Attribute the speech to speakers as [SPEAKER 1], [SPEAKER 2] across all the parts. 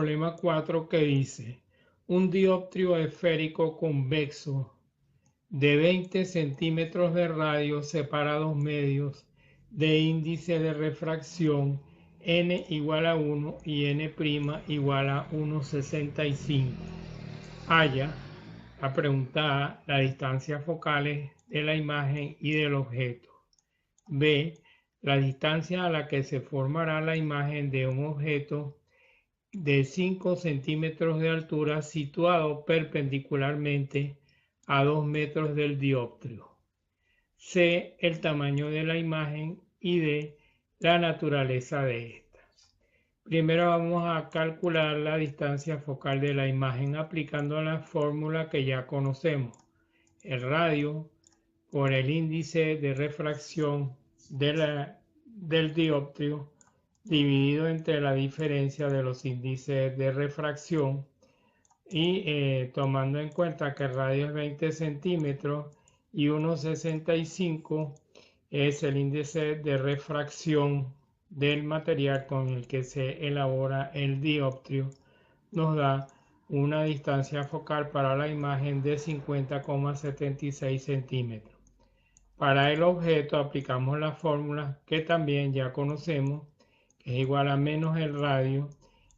[SPEAKER 1] problema 4 que dice, un dioptrio esférico convexo de 20 centímetros de radio separa dos medios de índice de refracción n igual a 1 y n' igual a 1,65. Halla, la pregunta A, la distancia focales de la imagen y del objeto. B, la distancia a la que se formará la imagen de un objeto de 5 centímetros de altura situado perpendicularmente a 2 metros del dioptrio. C, el tamaño de la imagen y D, la naturaleza de esta. Primero vamos a calcular la distancia focal de la imagen aplicando la fórmula que ya conocemos. El radio por el índice de refracción del dioptrio dividido entre la diferencia de los índices de refracción y tomando en cuenta que el radio es 20 centímetros y 1,65 es el índice de refracción del material con el que se elabora el dioptrio, nos da una distancia focal para la imagen de 50,76 centímetros. Para el objeto aplicamos la fórmula que también ya conocemos, que es igual a menos el radio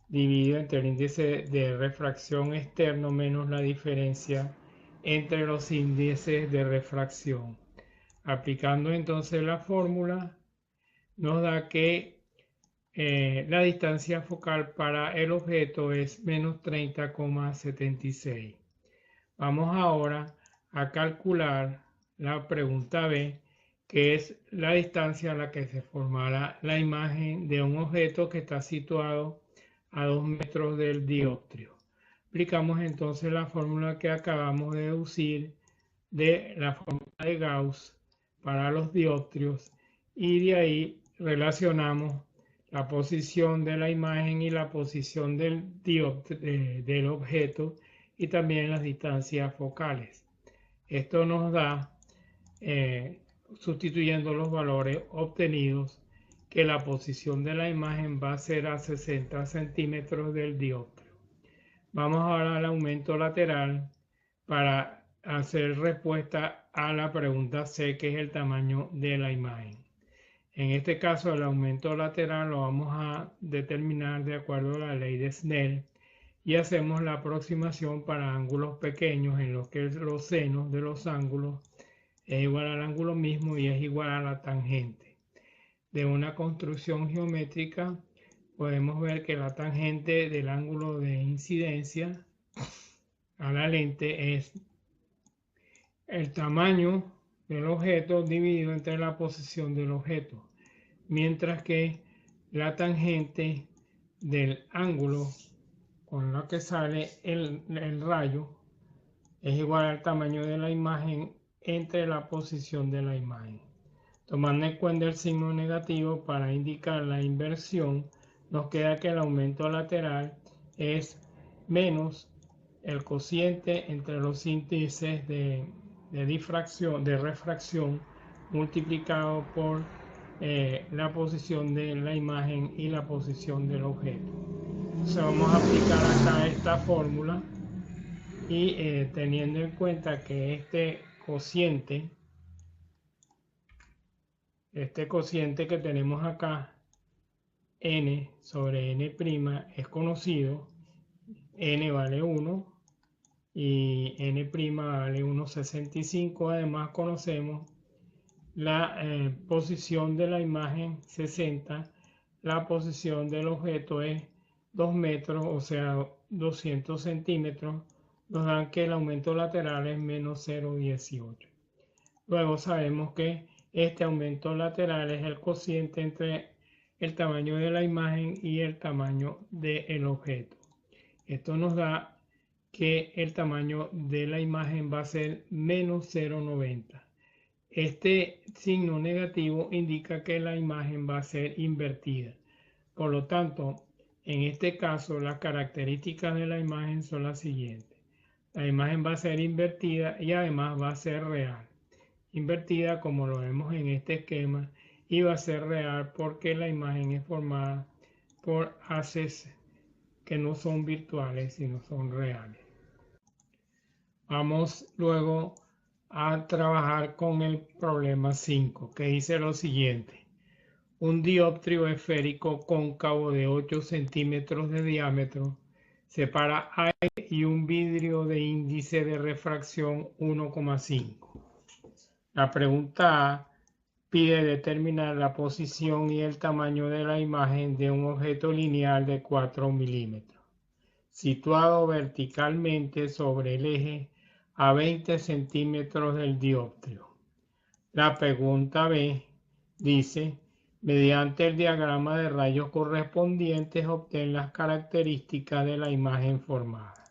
[SPEAKER 1] dividido entre el índice de refracción externo menos la diferencia entre los índices de refracción. Aplicando entonces la fórmula nos da que la distancia focal para el objeto es menos 30,76. Vamos ahora a calcular la pregunta B, que es la distancia a la que se formará la imagen de un objeto que está situado a 2 metros del dioptrio. Aplicamos entonces la fórmula que acabamos de deducir de la fórmula de Gauss para los dioptrios y de ahí relacionamos la posición de la imagen y la posición del objeto y también las distancias focales. Esto nos da, sustituyendo los valores obtenidos, que la posición de la imagen va a ser a 60 centímetros del dioptrio. Vamos ahora al aumento lateral para hacer respuesta a la pregunta C, que es el tamaño de la imagen. En este caso, el aumento lateral lo vamos a determinar de acuerdo a la ley de Snell y hacemos la aproximación para ángulos pequeños en los que los senos de los ángulos es igual al ángulo mismo y es igual a la tangente. De una construcción geométrica podemos ver que la tangente del ángulo de incidencia a la lente es el tamaño del objeto dividido entre la posición del objeto, mientras que la tangente del ángulo con la que sale el rayo es igual al tamaño de la imagen entre la posición de la imagen. Tomando en cuenta el signo negativo para indicar la inversión, nos queda que el aumento lateral es menos el cociente entre los índices de refracción multiplicado por la posición de la imagen y la posición del objeto. Entonces vamos a aplicar acá esta fórmula y teniendo en cuenta que este cociente que tenemos acá, n sobre n' es conocido, n vale 1 y n' vale 1,65. Además conocemos la posición de la imagen 60, la posición del objeto es 2 metros, o sea 200 centímetros, nos dan que el aumento lateral es menos 0,18. Luego sabemos que este aumento lateral es el cociente entre el tamaño de la imagen y el tamaño del objeto. Esto nos da que el tamaño de la imagen va a ser menos 0,90. Este signo negativo indica que la imagen va a ser invertida. Por lo tanto, en este caso, las características de la imagen son las siguientes. La imagen va a ser invertida y además va a ser real. Invertida como lo vemos en este esquema y va a ser real porque la imagen es formada por haces que no son virtuales, sino son reales. Vamos luego a trabajar con el problema 5, que dice lo siguiente. Un dióptrido esférico cóncavo de 8 centímetros de diámetro separa aire y un vidrio de índice de refracción 1,5. La pregunta A pide determinar la posición y el tamaño de la imagen de un objeto lineal de 4 milímetros, situado verticalmente sobre el eje a 20 centímetros del dióptrido. La pregunta B dice, mediante el diagrama de rayos correspondientes, obtén las características de la imagen formada.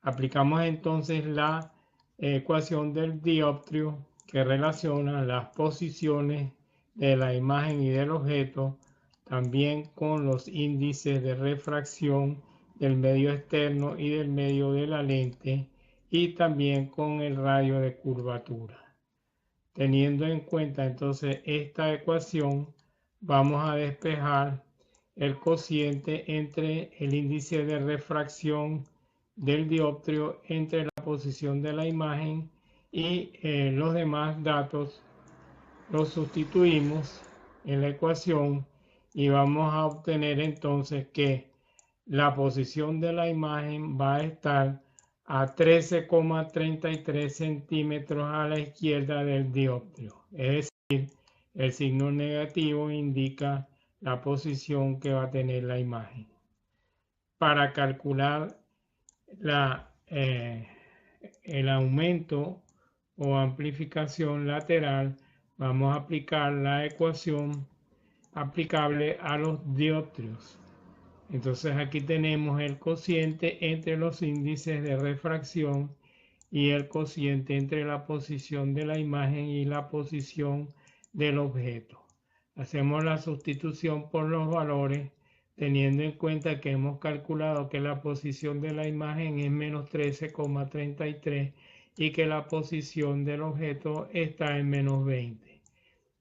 [SPEAKER 1] Aplicamos entonces la ecuación del dióptrido que relaciona las posiciones de la imagen y del objeto, también con los índices de refracción del medio externo y del medio de la lente, y también con el radio de curvatura. Teniendo en cuenta entonces esta ecuación, vamos a despejar el cociente entre el índice de refracción del dióptrido, entre la posición de la imagen y los demás datos los sustituimos en la ecuación y vamos a obtener entonces que la posición de la imagen va a estar a 13,33 centímetros a la izquierda del dióptrido. Es decir, el signo negativo indica la posición que va a tener la imagen. Para calcular el aumento o amplificación lateral, vamos a aplicar la ecuación aplicable a los dióptridos. Entonces aquí tenemos el cociente entre los índices de refracción y el cociente entre la posición de la imagen y la posición del objeto. Hacemos la sustitución por los valores, teniendo en cuenta que hemos calculado que la posición de la imagen es menos 13,33 y que la posición del objeto está en menos 20.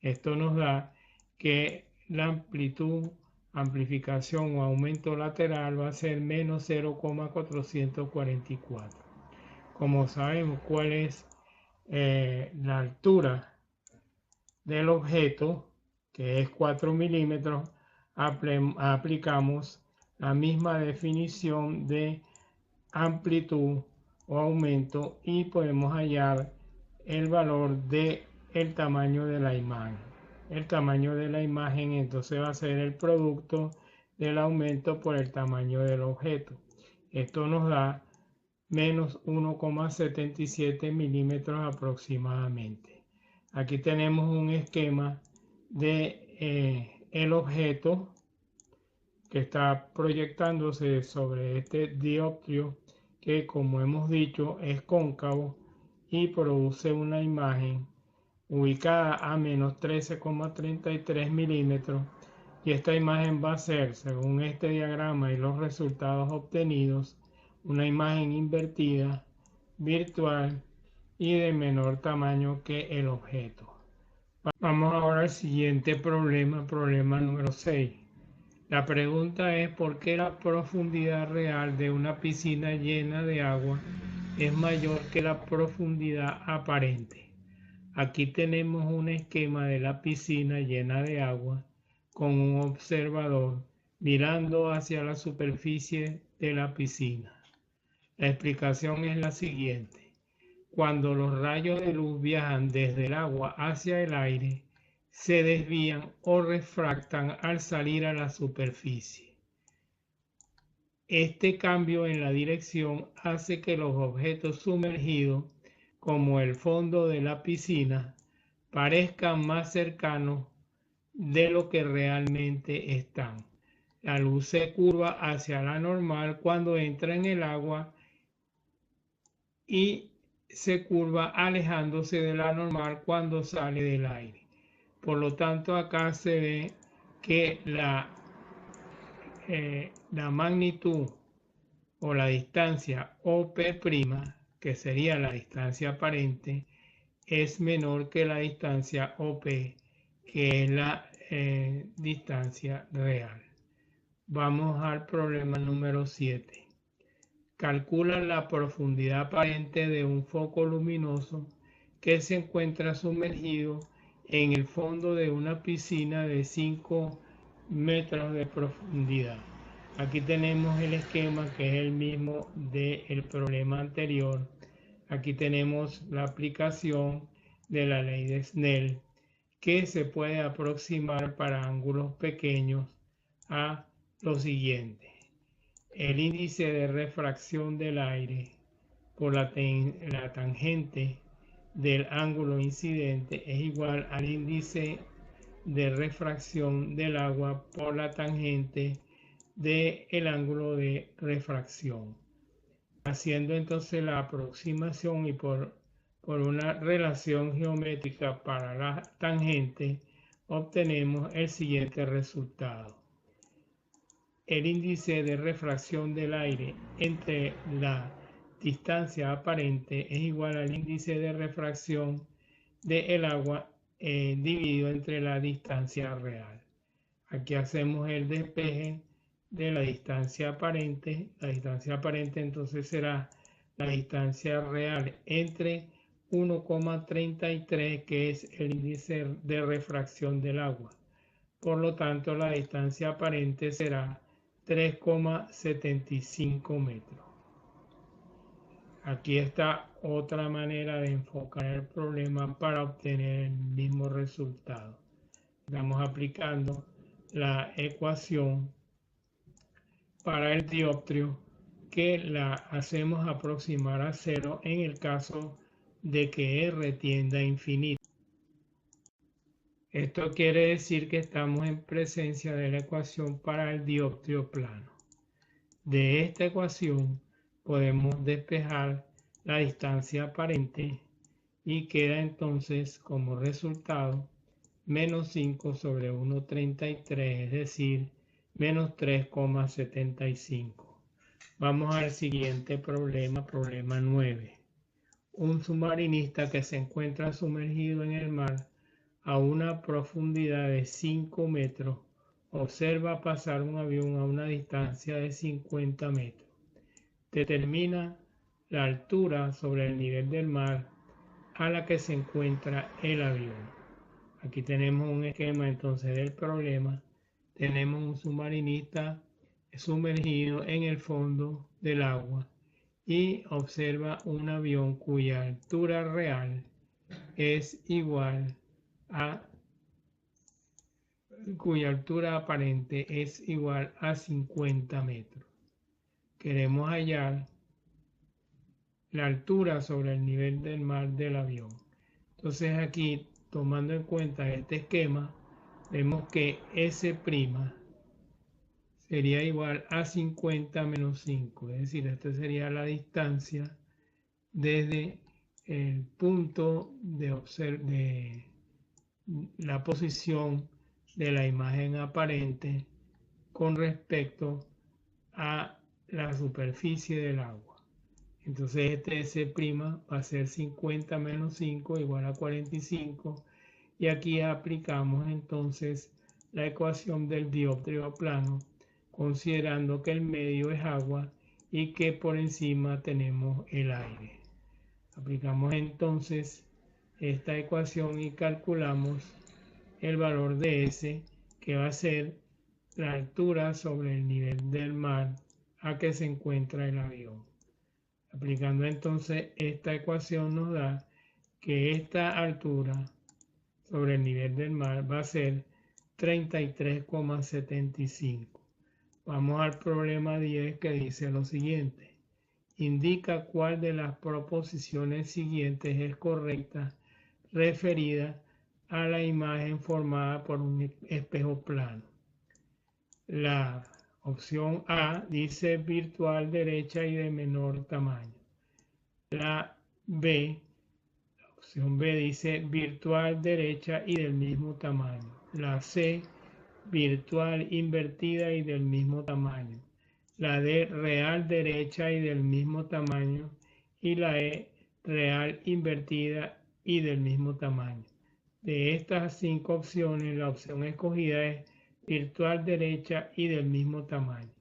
[SPEAKER 1] Esto nos da que la amplificación o aumento lateral va a ser menos 0,444. Como sabemos cuál es la altura del objeto, que es 4 milímetros, aplicamos la misma definición de amplitud o aumento y podemos hallar el valor de el tamaño de la imagen. El tamaño de la imagen entonces va a ser el producto del aumento por el tamaño del objeto. Esto nos da menos 1,77 milímetros aproximadamente. Aquí tenemos un esquema de el objeto que está proyectándose sobre este dióptrido que, como hemos dicho, es cóncavo y produce una imagen ubicada a menos 13,33 milímetros, y esta imagen va a ser, según este diagrama y los resultados obtenidos, una imagen invertida, virtual y de menor tamaño que el objeto. Vamos ahora al siguiente problema, problema número 6. La pregunta es ¿por qué la profundidad real de una piscina llena de agua es mayor que la profundidad aparente? Aquí tenemos un esquema de la piscina llena de agua con un observador mirando hacia la superficie de la piscina. La explicación es la siguiente. Cuando los rayos de luz viajan desde el agua hacia el aire, se desvían o refractan al salir a la superficie. Este cambio en la dirección hace que los objetos sumergidos, como el fondo de la piscina, parezcan más cercanos de lo que realmente están. La luz se curva hacia la normal cuando entra en el agua y se curva alejándose de la normal cuando sale del aire. Por lo tanto, acá se ve que la magnitud o la distancia OP', que sería la distancia aparente, es menor que la distancia OP, que es la distancia real. Vamos al problema número 7. Calcula la profundidad aparente de un foco luminoso que se encuentra sumergido en el fondo de una piscina de 5 metros de profundidad. Aquí tenemos el esquema que es el mismo del problema anterior. Aquí tenemos la aplicación de la ley de Snell, que se puede aproximar para ángulos pequeños a lo siguiente. El índice de refracción del aire por la tangente del ángulo incidente es igual al índice de refracción del agua por la tangente del ángulo de refracción. Haciendo entonces la aproximación y por una relación geométrica para la tangente, obtenemos el siguiente resultado. El índice de refracción del aire entre la distancia aparente es igual al índice de refracción del agua dividido entre la distancia real. Aquí hacemos el despeje de la distancia aparente. La distancia aparente entonces será la distancia real entre 1,33, que es el índice de refracción del agua. Por lo tanto, la distancia aparente será 3,75 metros. Aquí está otra manera de enfocar el problema para obtener el mismo resultado. Estamos aplicando la ecuación para el dioptrio, que la hacemos aproximar a cero en el caso de que R tienda a infinito. Esto quiere decir que estamos en presencia de la ecuación para el dioptrio plano. De esta ecuación podemos despejar la distancia aparente y queda entonces como resultado menos 5 sobre 1,33, es decir, menos 3,75. Vamos al siguiente problema, problema 9. Un submarinista que se encuentra sumergido en el mar a una profundidad de 5 metros observa pasar un avión a una distancia de 50 metros. Determina la altura sobre el nivel del mar a la que se encuentra el avión. Aquí tenemos un esquema entonces del problema. Tenemos un submarinista sumergido en el fondo del agua y observa un avión cuya altura real es igual a cuya altura aparente es igual a 50 metros. Queremos hallar la altura sobre el nivel del mar del avión. Entonces aquí, tomando en cuenta este esquema, vemos que S' sería igual a 50 menos 5, es decir, esta sería la distancia desde el punto de la posición de la imagen aparente con respecto a la superficie del agua. Entonces este S' va a ser 50 menos 5 igual a 45, y aquí aplicamos entonces la ecuación del dioptrio plano, considerando que el medio es agua y que por encima tenemos el aire. Aplicamos entonces esta ecuación y calculamos el valor de S, que va a ser la altura sobre el nivel del mar a que se encuentra el avión. Aplicando entonces esta ecuación nos da que esta altura sobre el nivel del mar va a ser 33,75. Vamos al problema 10, que dice lo siguiente. Indica cuál de las proposiciones siguientes es correcta referida a la imagen formada por un espejo plano. La opción A dice virtual derecha y de menor tamaño. La opción B dice virtual derecha y del mismo tamaño. La C, virtual invertida y del mismo tamaño. La D, real derecha y del mismo tamaño. Y la E, real invertida y del mismo tamaño. De estas 5 opciones, la opción escogida es virtual derecha y del mismo tamaño.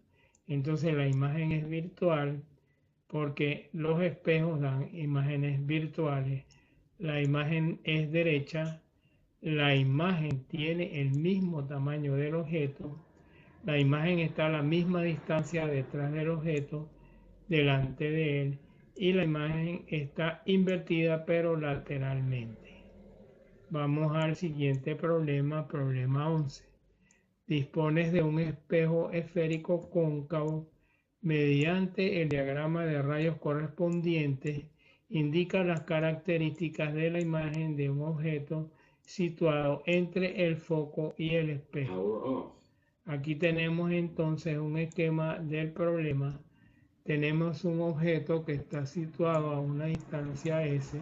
[SPEAKER 1] Entonces la imagen es virtual porque los espejos dan imágenes virtuales. La imagen es derecha, la imagen tiene el mismo tamaño del objeto, la imagen está a la misma distancia detrás del objeto, delante de él, y la imagen está invertida pero lateralmente. Vamos al siguiente problema, problema 11. Dispones de un espejo esférico cóncavo. Mediante el diagrama de rayos correspondiente, indica las características de la imagen de un objeto situado entre el foco y el espejo. Aquí tenemos entonces un esquema del problema. Tenemos un objeto que está situado a una distancia S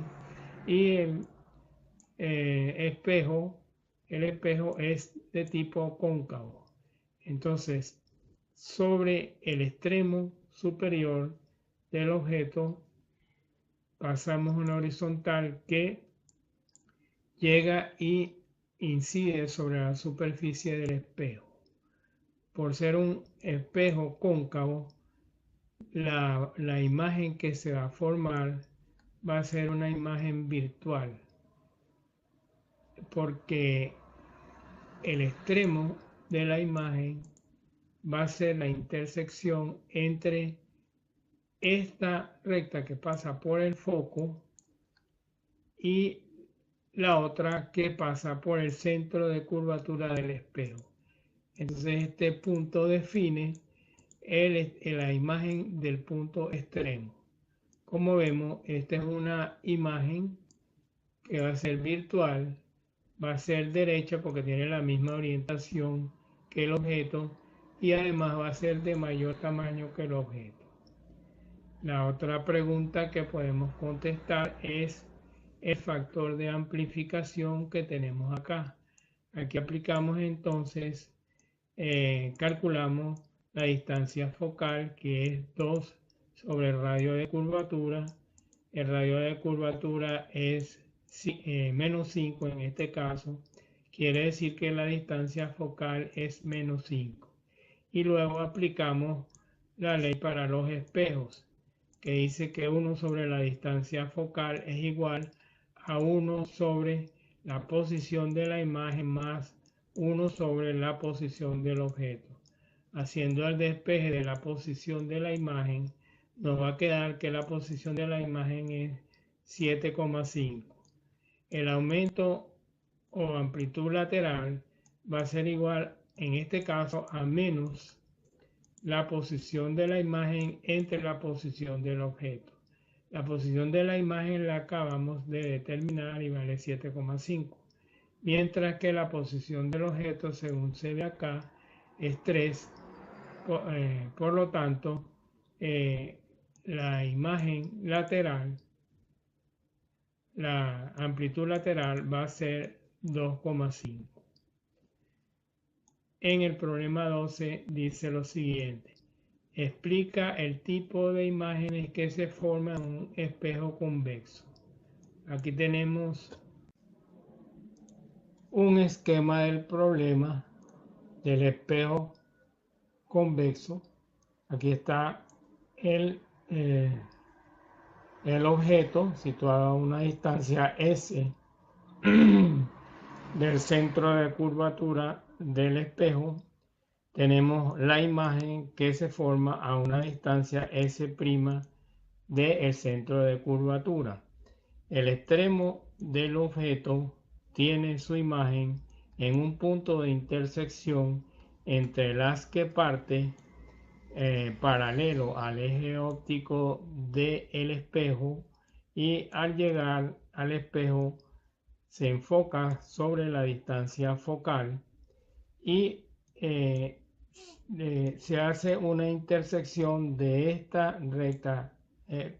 [SPEAKER 1] y el espejo es de tipo cóncavo. Entonces, sobre el extremo superior del objeto pasamos una horizontal que llega y incide sobre la superficie del espejo. Por ser un espejo cóncavo, la imagen que se va a formar va a ser una imagen virtual, porque el extremo de la imagen va a ser la intersección entre esta recta que pasa por el foco y la otra que pasa por el centro de curvatura del espejo. Entonces este punto define la imagen del punto extremo. Como vemos, esta es una imagen que va a ser virtual, va a ser derecha porque tiene la misma orientación que el objeto y además va a ser de mayor tamaño que el objeto. La otra pregunta que podemos contestar es el factor de amplificación que tenemos acá. Aquí aplicamos entonces, calculamos la distancia focal, que es 2 sobre el radio de curvatura. El radio de curvatura es menos 5 en este caso. Quiere decir que la distancia focal es menos 5. Y luego aplicamos la ley para los espejos, que dice que 1 sobre la distancia focal es igual a 1 sobre la posición de la imagen más 1 sobre la posición del objeto. Haciendo el despeje de la posición de la imagen, nos va a quedar que la posición de la imagen es 7,5. El aumento o amplitud lateral va a ser igual, en este caso, a menos la posición de la imagen entre la posición del objeto. La posición de la imagen la acabamos de determinar y vale 7,5. Mientras que la posición del objeto, según se ve acá, es 3. Por lo tanto, la imagen lateral, la amplitud lateral va a ser 2,5. En el problema 12 dice lo siguiente. Explica el tipo de imágenes que se forman en un espejo convexo. Aquí tenemos un esquema del problema del espejo convexo. Aquí está el objeto situado a una distancia S del centro de curvatura del espejo. Tenemos la imagen que se forma a una distancia S' del centro de curvatura. El extremo del objeto tiene su imagen en un punto de intersección entre las que parte paralelo al eje óptico del espejo y al llegar al espejo se enfoca sobre la distancia focal y se hace una intersección de esta recta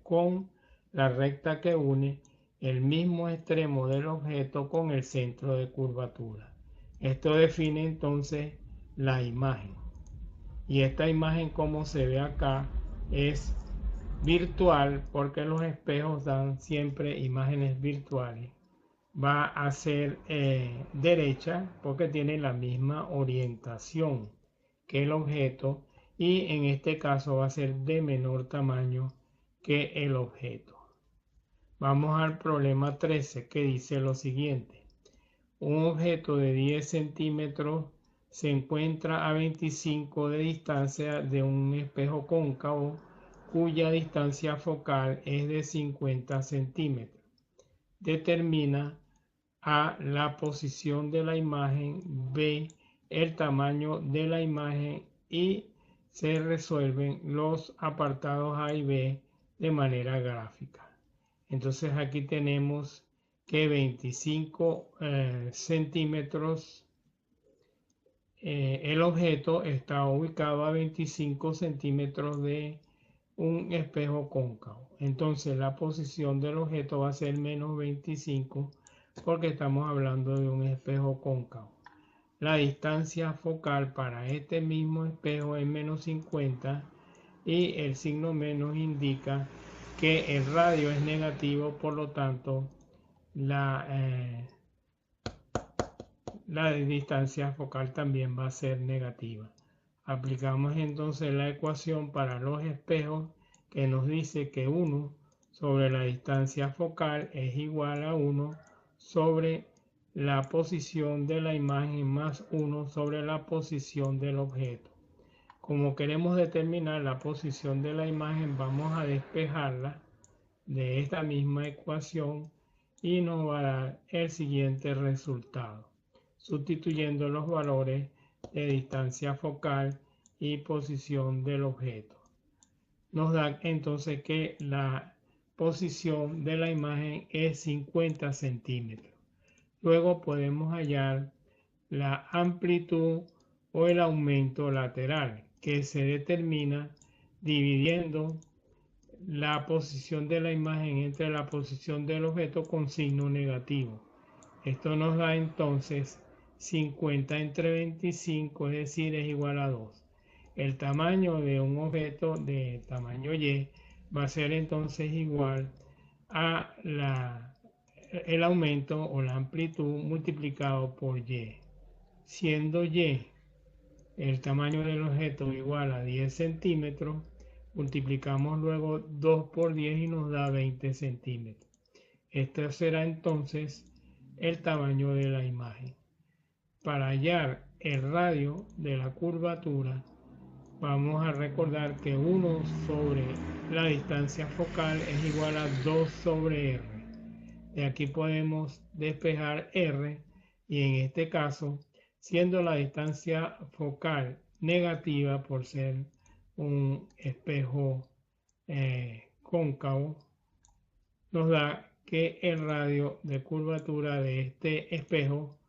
[SPEAKER 1] con la recta que une el mismo extremo del objeto con el centro de curvatura. Esto define entonces la imagen. Y esta imagen, como se ve acá, es virtual porque los espejos dan siempre imágenes virtuales. va a ser derecha porque tiene la misma orientación que el objeto y en este caso va a ser de menor tamaño que el objeto. Vamos al problema 13 que dice lo siguiente. Un objeto de 10 centímetros se encuentra a 25 de distancia de un espejo cóncavo cuya distancia focal es de 50 centímetros. Determina A, la posición de la imagen, B, el tamaño de la imagen y se resuelven los apartados A y B de manera gráfica. Entonces aquí tenemos que 25 centímetros, el objeto está ubicado a 25 centímetros de un espejo cóncavo. Entonces la posición del objeto va a ser menos 25 porque estamos hablando de un espejo cóncavo. La distancia focal para este mismo espejo es menos 50 y el signo menos indica que el radio es negativo, por lo tanto la distancia focal también va a ser negativa. Aplicamos entonces la ecuación para los espejos que nos dice que 1 sobre la distancia focal es igual a 1 sobre la posición de la imagen más 1 sobre la posición del objeto. Como queremos determinar la posición de la imagen, vamos a despejarla de esta misma ecuación y nos va a dar el siguiente resultado, sustituyendo los valores de distancia focal y posición del objeto. Nos da entonces que la posición de la imagen es 50 centímetros. Luego podemos hallar la amplitud o el aumento lateral, que se determina dividiendo la posición de la imagen entre la posición del objeto con signo negativo. Esto nos da entonces 50 entre 25, es decir, es igual a 2. El tamaño de un objeto de tamaño Y va a ser entonces igual a el aumento o la amplitud multiplicado por Y. Siendo Y el tamaño del objeto igual a 10 centímetros, multiplicamos luego 2 por 10 y nos da 20 centímetros. Este será entonces el tamaño de la imagen. Para hallar el radio de la curvatura, vamos a recordar que 1 sobre la distancia focal es igual a 2 sobre R. De aquí podemos despejar R y en este caso, siendo la distancia focal negativa por ser un espejo cóncavo, nos da que el radio de curvatura de este espejo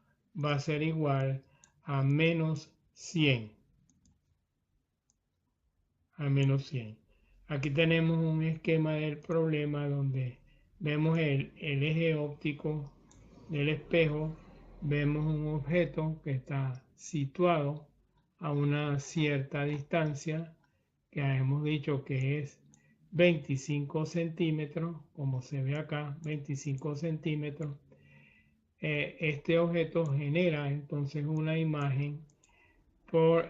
[SPEAKER 1] va a ser igual a menos 100. Aquí tenemos un esquema del problema donde vemos el eje óptico del espejo, vemos un objeto que está situado a una cierta distancia, que hemos dicho que es 25 centímetros, como se ve acá, 25 centímetros. Este objeto genera entonces una imagen por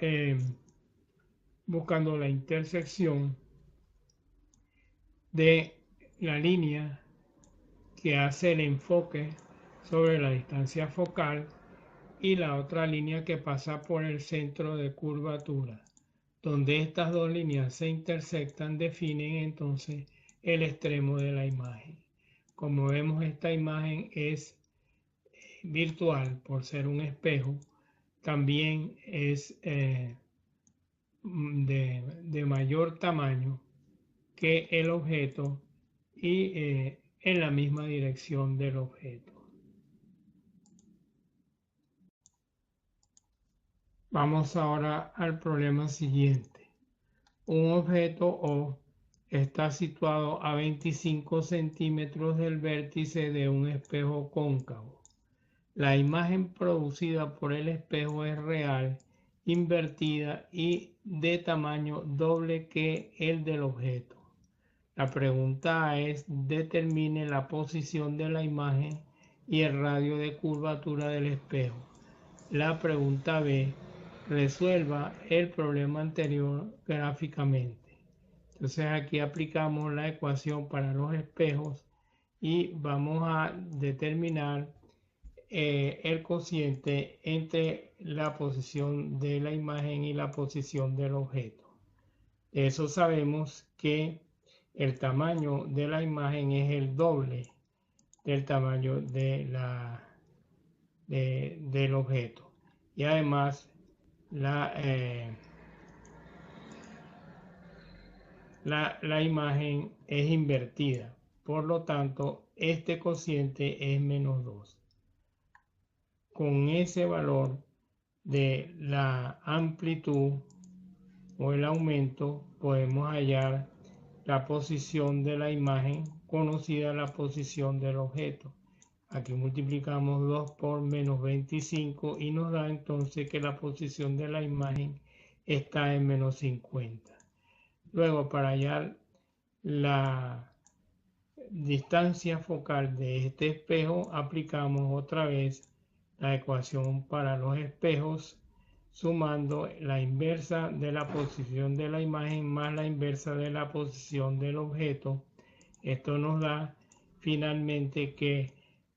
[SPEAKER 1] buscando la intersección de la línea que hace el enfoque sobre la distancia focal y la otra línea que pasa por el centro de curvatura. Donde estas dos líneas se intersectan, definen entonces el extremo de la imagen. Como vemos, esta imagen es virtual por ser un espejo, también es de mayor tamaño que el objeto y en la misma dirección del objeto. Vamos ahora al problema siguiente. Un objeto O está situado a 25 centímetros del vértice de un espejo cóncavo. La imagen producida por el espejo es real, invertida y de tamaño doble que el del objeto. La pregunta es: determine la posición de la imagen y el radio de curvatura del espejo. La pregunta B, resuelva el problema anterior gráficamente. Entonces aquí aplicamos la ecuación para los espejos y vamos a determinar el cociente entre la posición de la imagen y la posición del objeto. De eso sabemos que el tamaño de la imagen es el doble del tamaño del objeto. Y además la imagen es invertida. Por lo tanto, este cociente es menos 2. Con ese valor de la amplitud o el aumento, podemos hallar la posición de la imagen, conocida la posición del objeto. Aquí multiplicamos 2 por menos 25 y nos da entonces que la posición de la imagen está en menos 50. Luego, para hallar la distancia focal de este espejo, aplicamos otra vez la ecuación para los espejos, sumando la inversa de la posición de la imagen más la inversa de la posición del objeto. Esto nos da finalmente que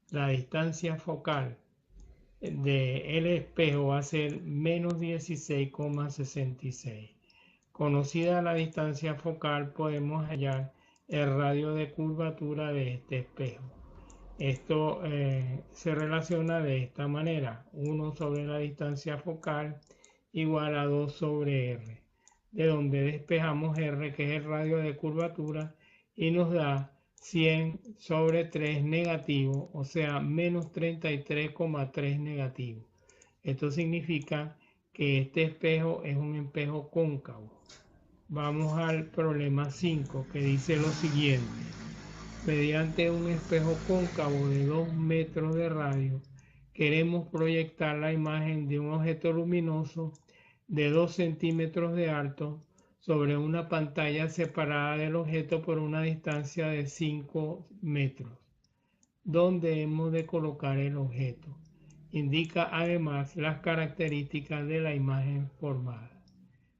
[SPEAKER 1] la distancia focal del espejo va a ser menos 16,66. Conocida la distancia focal, podemos hallar el radio de curvatura de este espejo. Esto se relaciona de esta manera: 1 sobre la distancia focal igual a 2 sobre R, de donde despejamos R, que es el radio de curvatura, y nos da 100 sobre 3 negativo, o sea, menos 33,3 negativo. Esto significa que este espejo es un espejo cóncavo. Vamos al problema 5, que dice lo siguiente. Mediante un espejo cóncavo de 2 metros de radio, queremos proyectar la imagen de un objeto luminoso de 2 centímetros de alto sobre una pantalla separada del objeto por una distancia de 5 metros, donde hemos de colocar el objeto. Indica además las características de la imagen formada.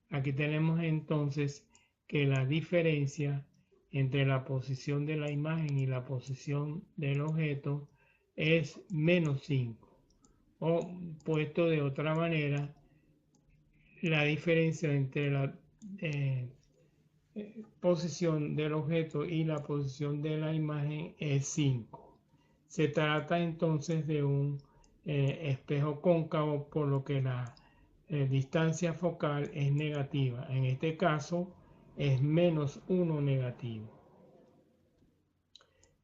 [SPEAKER 1] Aquí tenemos entonces que la diferencia entre la posición de la imagen y la posición del objeto es menos 5. O puesto de otra manera, la diferencia entre la posición del objeto y la posición de la imagen es 5. Se trata entonces de un espejo cóncavo, por lo que la distancia focal es negativa. En este caso es menos 1 negativo.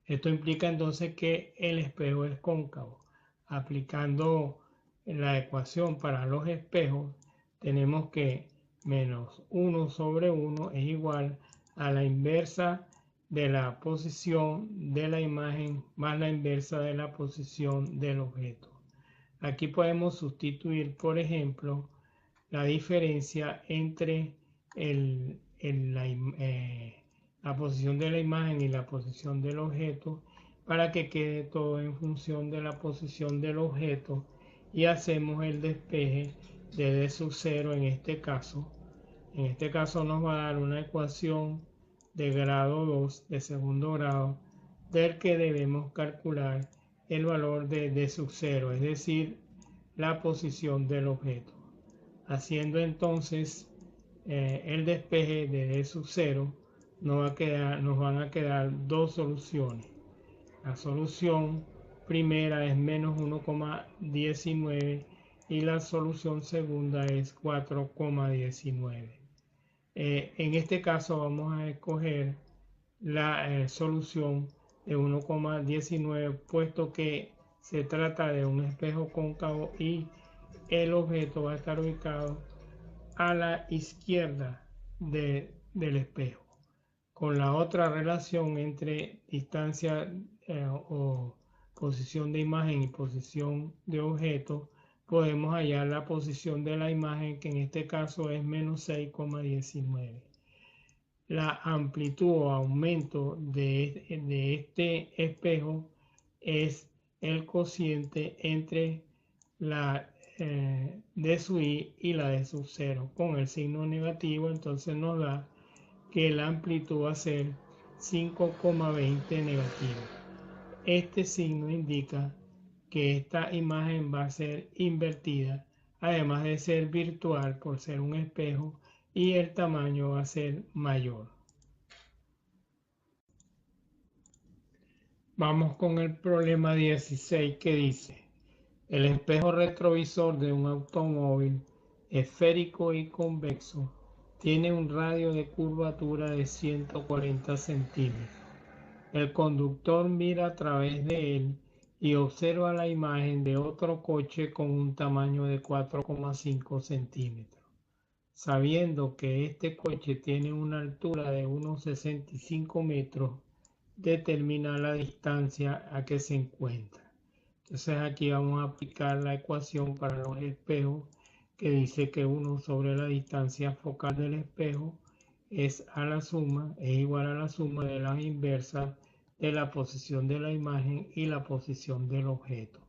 [SPEAKER 1] Esto implica entonces que el espejo es cóncavo. Aplicando la ecuación para los espejos, tenemos que menos 1 sobre 1 es igual a la inversa de la posición de la imagen más la inversa de la posición del objeto. Aquí podemos sustituir, por ejemplo, la diferencia entre la posición de la imagen y la posición del objeto, para que quede todo en función de la posición del objeto, y hacemos el despeje de D sub 0 en este caso. En este caso nos va a dar una ecuación de grado 2, de segundo grado, del que debemos calcular el valor de D sub 0, es decir, la posición del objeto. Haciendo entonces el despeje de D sub 0, nos van a quedar dos soluciones. La solución primera es menos 1,19 y la solución segunda es 4,19. En este caso vamos a escoger la solución de 1,19, puesto que se trata de un espejo cóncavo y el objeto va a estar ubicado a la izquierda del espejo. Con la otra relación entre distancia o posición de imagen y posición de objeto, podemos hallar la posición de la imagen, que en este caso es menos 6,19. La amplitud o aumento de este espejo es el cociente entre la de su i y la de su 0. Con el signo negativo, entonces nos da que la amplitud va a ser 5,20 negativo. Este signo indica que esta imagen va a ser invertida, además de ser virtual por ser un espejo, y el tamaño va a ser mayor. Vamos con el problema 16 que dice: el espejo retrovisor de un automóvil esférico y convexo tiene un radio de curvatura de 140 centímetros. El conductor mira a través de él y observa la imagen de otro coche con un tamaño de 4,5 centímetros. Sabiendo que este coche tiene una altura de unos 65 metros, determina la distancia a que se encuentra. Entonces aquí vamos a aplicar la ecuación para los espejos, que dice que 1 sobre la distancia focal del espejo es igual a la suma de las inversas de la posición de la imagen y la posición del objeto.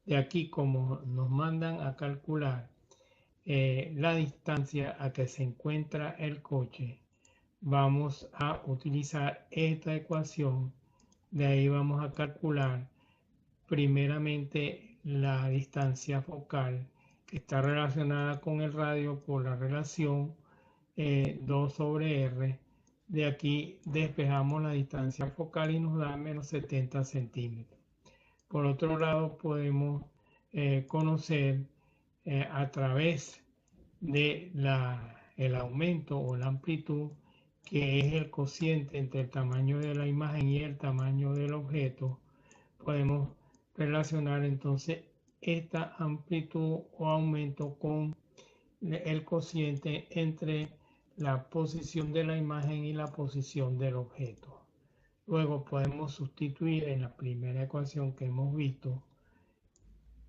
[SPEAKER 1] De aquí, como nos mandan a calcular la distancia a que se encuentra el coche, vamos a utilizar esta ecuación. De ahí vamos a calcular primeramente la distancia focal, que está relacionada con el radio por la relación 2 sobre r. De aquí despejamos la distancia focal y nos da menos 70 centímetros. Por otro lado, podemos conocer a través de el aumento o la amplitud, que es el cociente entre el tamaño de la imagen y el tamaño del objeto, podemos relacionar entonces esta amplitud o aumento con el cociente entre la posición de la imagen y la posición del objeto. Luego podemos sustituir en la primera ecuación que hemos visto,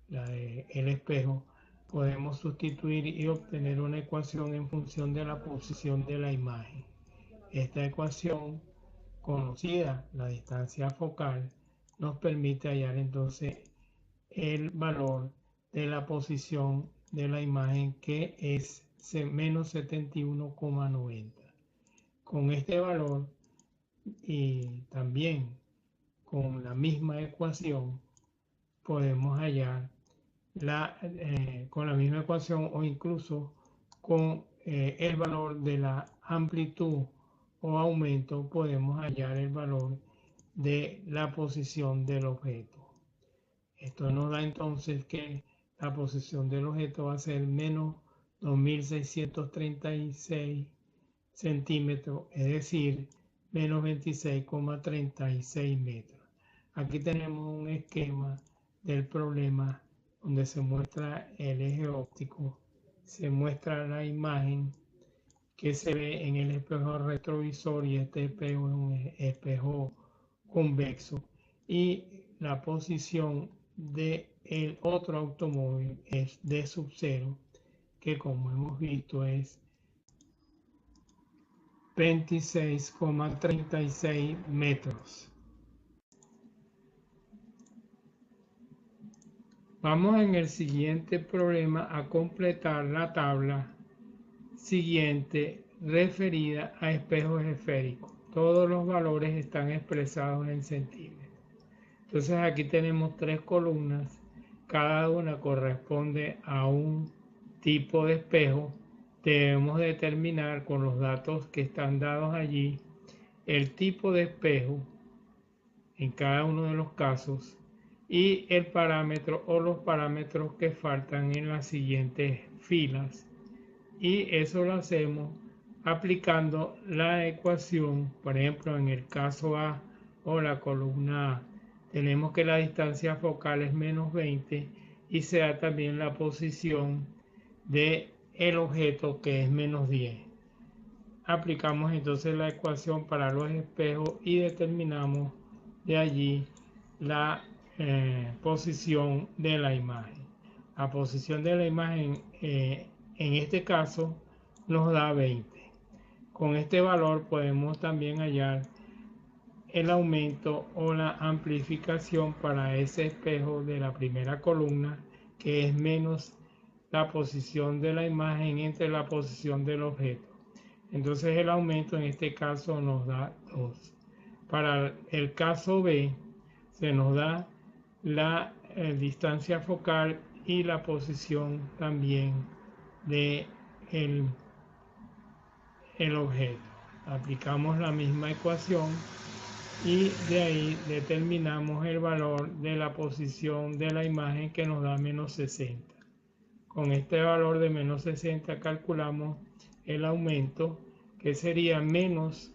[SPEAKER 1] la del espejo, podemos sustituir y obtener una ecuación en función de la posición de la imagen. Esta ecuación, conocida la distancia focal, nos permite hallar entonces el valor de la posición de la imagen, que es menos 71,90. Con este valor y también con la misma ecuación podemos hallar con la misma ecuación o incluso con el valor de la amplitud o aumento podemos hallar el valor de la posición del objeto. Esto nos da entonces que la posición del objeto va a ser menos 2.636 centímetros, es decir, menos 26,36 metros. Aquí tenemos un esquema del problema donde se muestra el eje óptico, se muestra la imagen que se ve en el espejo retrovisor, y este espejo es un espejo convexo, y la posición del otro automóvil es D sub 0, que como hemos visto es 26,36 metros. Vamos en el siguiente problema a completar la tabla siguiente referida a espejos esféricos. Todos los valores están expresados en centímetros. Entonces aquí tenemos 3 columnas, cada una corresponde a un tipo de espejo. Debemos determinar con los datos que están dados allí el tipo de espejo en cada uno de los casos y el parámetro o los parámetros que faltan en las siguientes filas, y eso lo hacemos aplicando la ecuación. Por ejemplo, en el caso A o la columna A, tenemos que la distancia focal es menos 20 y se da también la posición del objeto, que es menos 10. Aplicamos entonces la ecuación para los espejos y determinamos de allí la posición de la imagen. La posición de la imagen en este caso nos da 20. Con este valor podemos también hallar el aumento o la amplificación para ese espejo de la primera columna, que es menos la posición de la imagen entre la posición del objeto. Entonces el aumento en este caso nos da 2. Para el caso B se nos da la distancia focal y la posición también de el objeto. Aplicamos la misma ecuación y de ahí determinamos el valor de la posición de la imagen, que nos da menos 60. Con este valor de menos 60 calculamos el aumento, que sería menos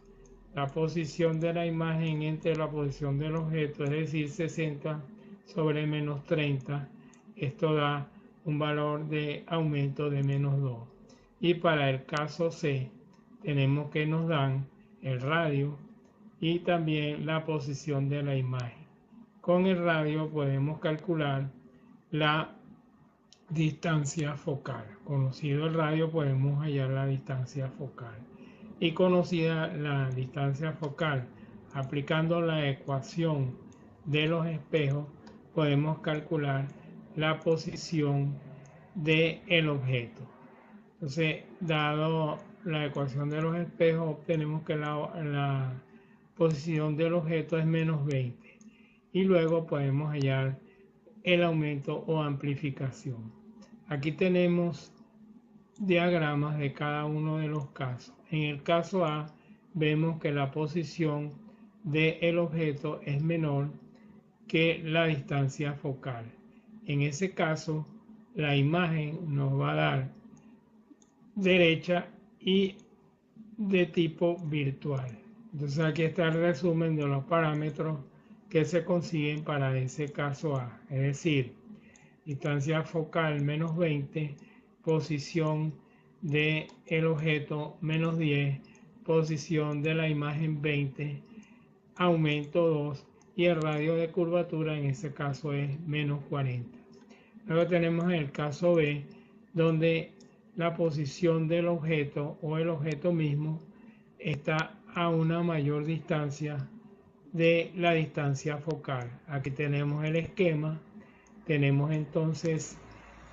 [SPEAKER 1] la posición de la imagen entre la posición del objeto, es decir, 60 sobre menos 30. Esto da un valor de aumento de menos 2. Y para el caso C tenemos que nos dan el radio y también la posición de la imagen. Con el radio podemos calcular la distancia focal. Conocido el radio, podemos hallar la distancia focal. Y conocida la distancia focal, aplicando la ecuación de los espejos, podemos calcular la posición del objeto. Entonces, dado la ecuación de los espejos, obtenemos que la posición del objeto es menos 20. Y luego podemos hallar el aumento o amplificación. Aquí tenemos diagramas de cada uno de los casos. En el caso A vemos que la posición del objeto es menor que la distancia focal. En ese caso, la imagen nos va a dar derecha y de tipo virtual. Entonces aquí está el resumen de los parámetros que se consiguen para ese caso A, es decir, distancia focal menos 20, posición del objeto menos 10, posición de la imagen 20, aumento 2 y el radio de curvatura en ese caso es menos 40. Luego tenemos el caso B, donde la posición del objeto o el objeto mismo está a una mayor distancia de la distancia focal. Aquí tenemos el esquema. Tenemos entonces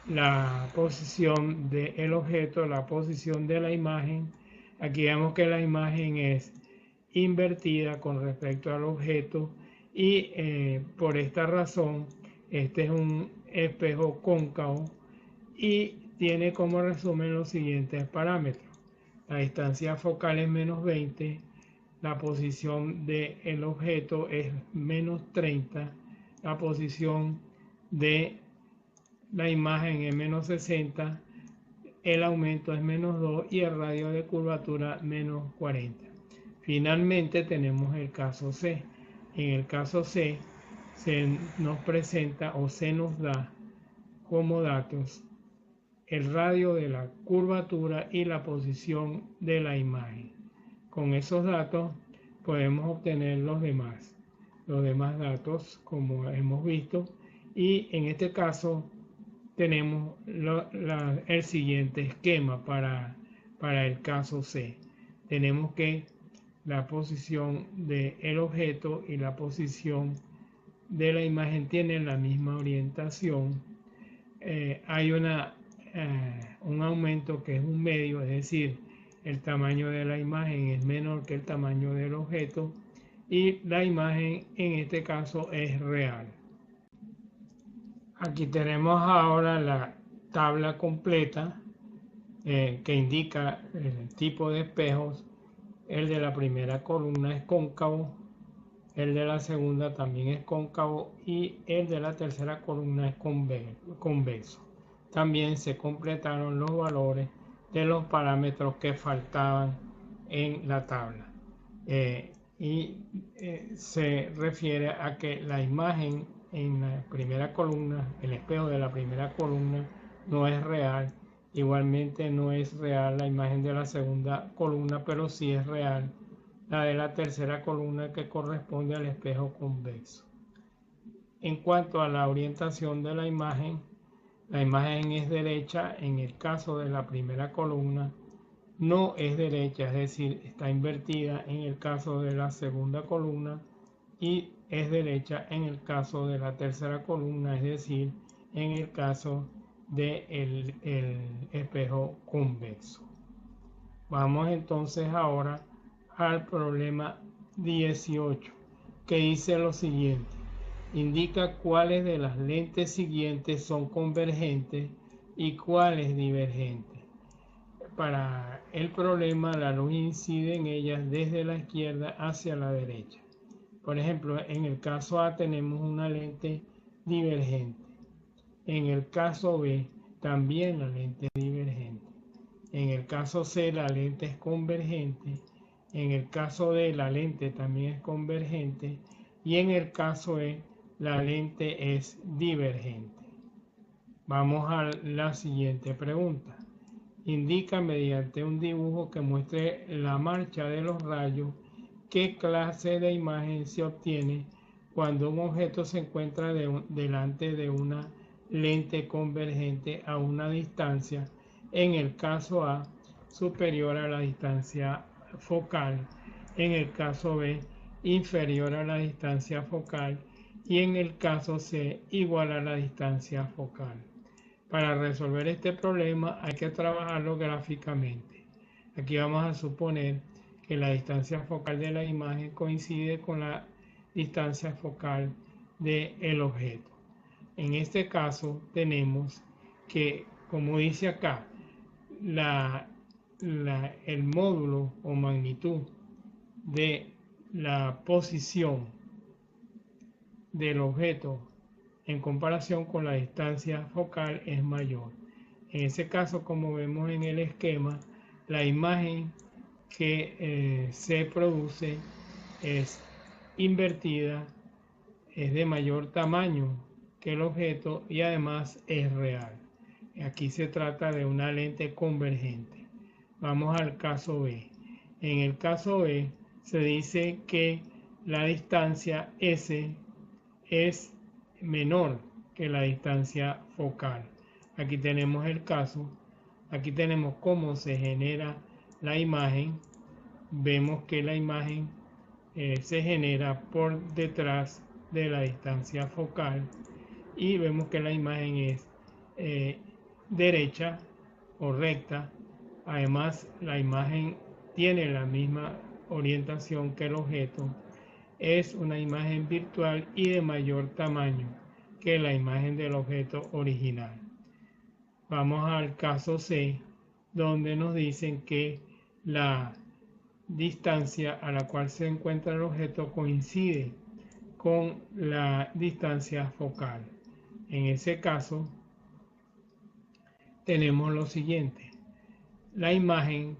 [SPEAKER 1] la posición del objeto, la posición de la imagen. Aquí vemos que la imagen es invertida con respecto al objeto y por esta razón este es un espejo cóncavo y tiene como resumen los siguientes parámetros. La distancia focal es menos 20, la posición del objeto es menos 30, la posición de la imagen es menos 60, el aumento es menos 2 y el radio de curvatura menos 40. Finalmente tenemos el caso C. En el caso C se nos presenta o se nos da como datos el radio de la curvatura y la posición de la imagen. Con esos datos podemos obtener los demás datos, como hemos visto, y en este caso tenemos el siguiente esquema para el caso C. Tenemos que la posición del objeto y la posición de la imagen tienen la misma orientación. Hay un aumento que es un medio, es decir, el tamaño de la imagen es menor que el tamaño del objeto y la imagen en este caso es real. Aquí tenemos ahora la tabla completa que indica el tipo de espejos. El de la primera columna es cóncavo, el de la segunda también es cóncavo y el de la tercera columna es convexo. También se completaron los valores de los parámetros que faltaban en la tabla. Se refiere a que la imagen en la primera columna, el espejo de la primera columna no es real. Igualmente no es real la imagen de la segunda columna, pero sí es real la de la tercera columna, que corresponde al espejo convexo. En cuanto a la orientación de la imagen es derecha en el caso de la primera columna, no es derecha, es decir, está invertida en el caso de la segunda columna y es derecha en el caso de la tercera columna, es decir, en el caso del espejo convexo. Vamos entonces ahora al problema 18, que dice lo siguiente. Indica cuáles de las lentes siguientes son convergentes y cuáles divergentes. Para el problema, la luz incide en ellas desde la izquierda hacia la derecha. Por ejemplo, en el caso A tenemos una lente divergente. En el caso B, también la lente es divergente. En el caso C, la lente es convergente. En el caso D, la lente también es convergente. Y en el caso E, la lente es divergente. Vamos a la siguiente pregunta. Indica mediante un dibujo que muestre la marcha de los rayos qué clase de imagen se obtiene cuando un objeto se encuentra delante de una lente convergente a una distancia, en el caso A, superior a la distancia focal, en el caso B, inferior a la distancia focal y en el caso C, igual a la distancia focal. Para resolver este problema hay que trabajarlo gráficamente. Aquí vamos a suponer que la distancia focal de la imagen coincide con la distancia focal del objeto. En este caso tenemos que, como dice acá, el módulo o magnitud de la posición del objeto en comparación con la distancia focal es mayor. En ese caso, como vemos en el esquema, la imagen que se produce es invertida, es de mayor tamaño que el objeto y además es real. Aquí se trata de una lente convergente. Vamos al caso B. En el caso B se dice que la distancia S es menor que la distancia focal. Aquí tenemos el caso, aquí tenemos cómo se genera la imagen. Vemos que la imagen se genera por detrás de la distancia focal y vemos que la imagen es derecha o recta. Además, la imagen tiene la misma orientación que el objeto. Es una imagen virtual y de mayor tamaño que la imagen del objeto original. Vamos al caso C, donde nos dicen que la distancia a la cual se encuentra el objeto coincide con la distancia focal. En ese caso, tenemos lo siguiente. La imagen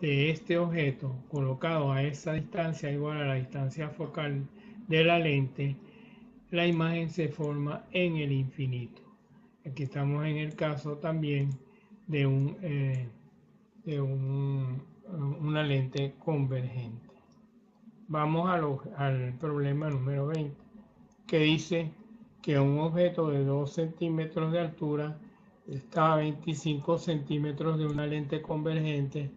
[SPEAKER 1] de este objeto colocado a esa distancia igual a la distancia focal de la lente, la imagen se forma en el infinito. Aquí estamos en el caso también de una lente convergente. Vamos al problema número 20, que dice que un objeto de 2 centímetros de altura está a 25 centímetros de una lente convergente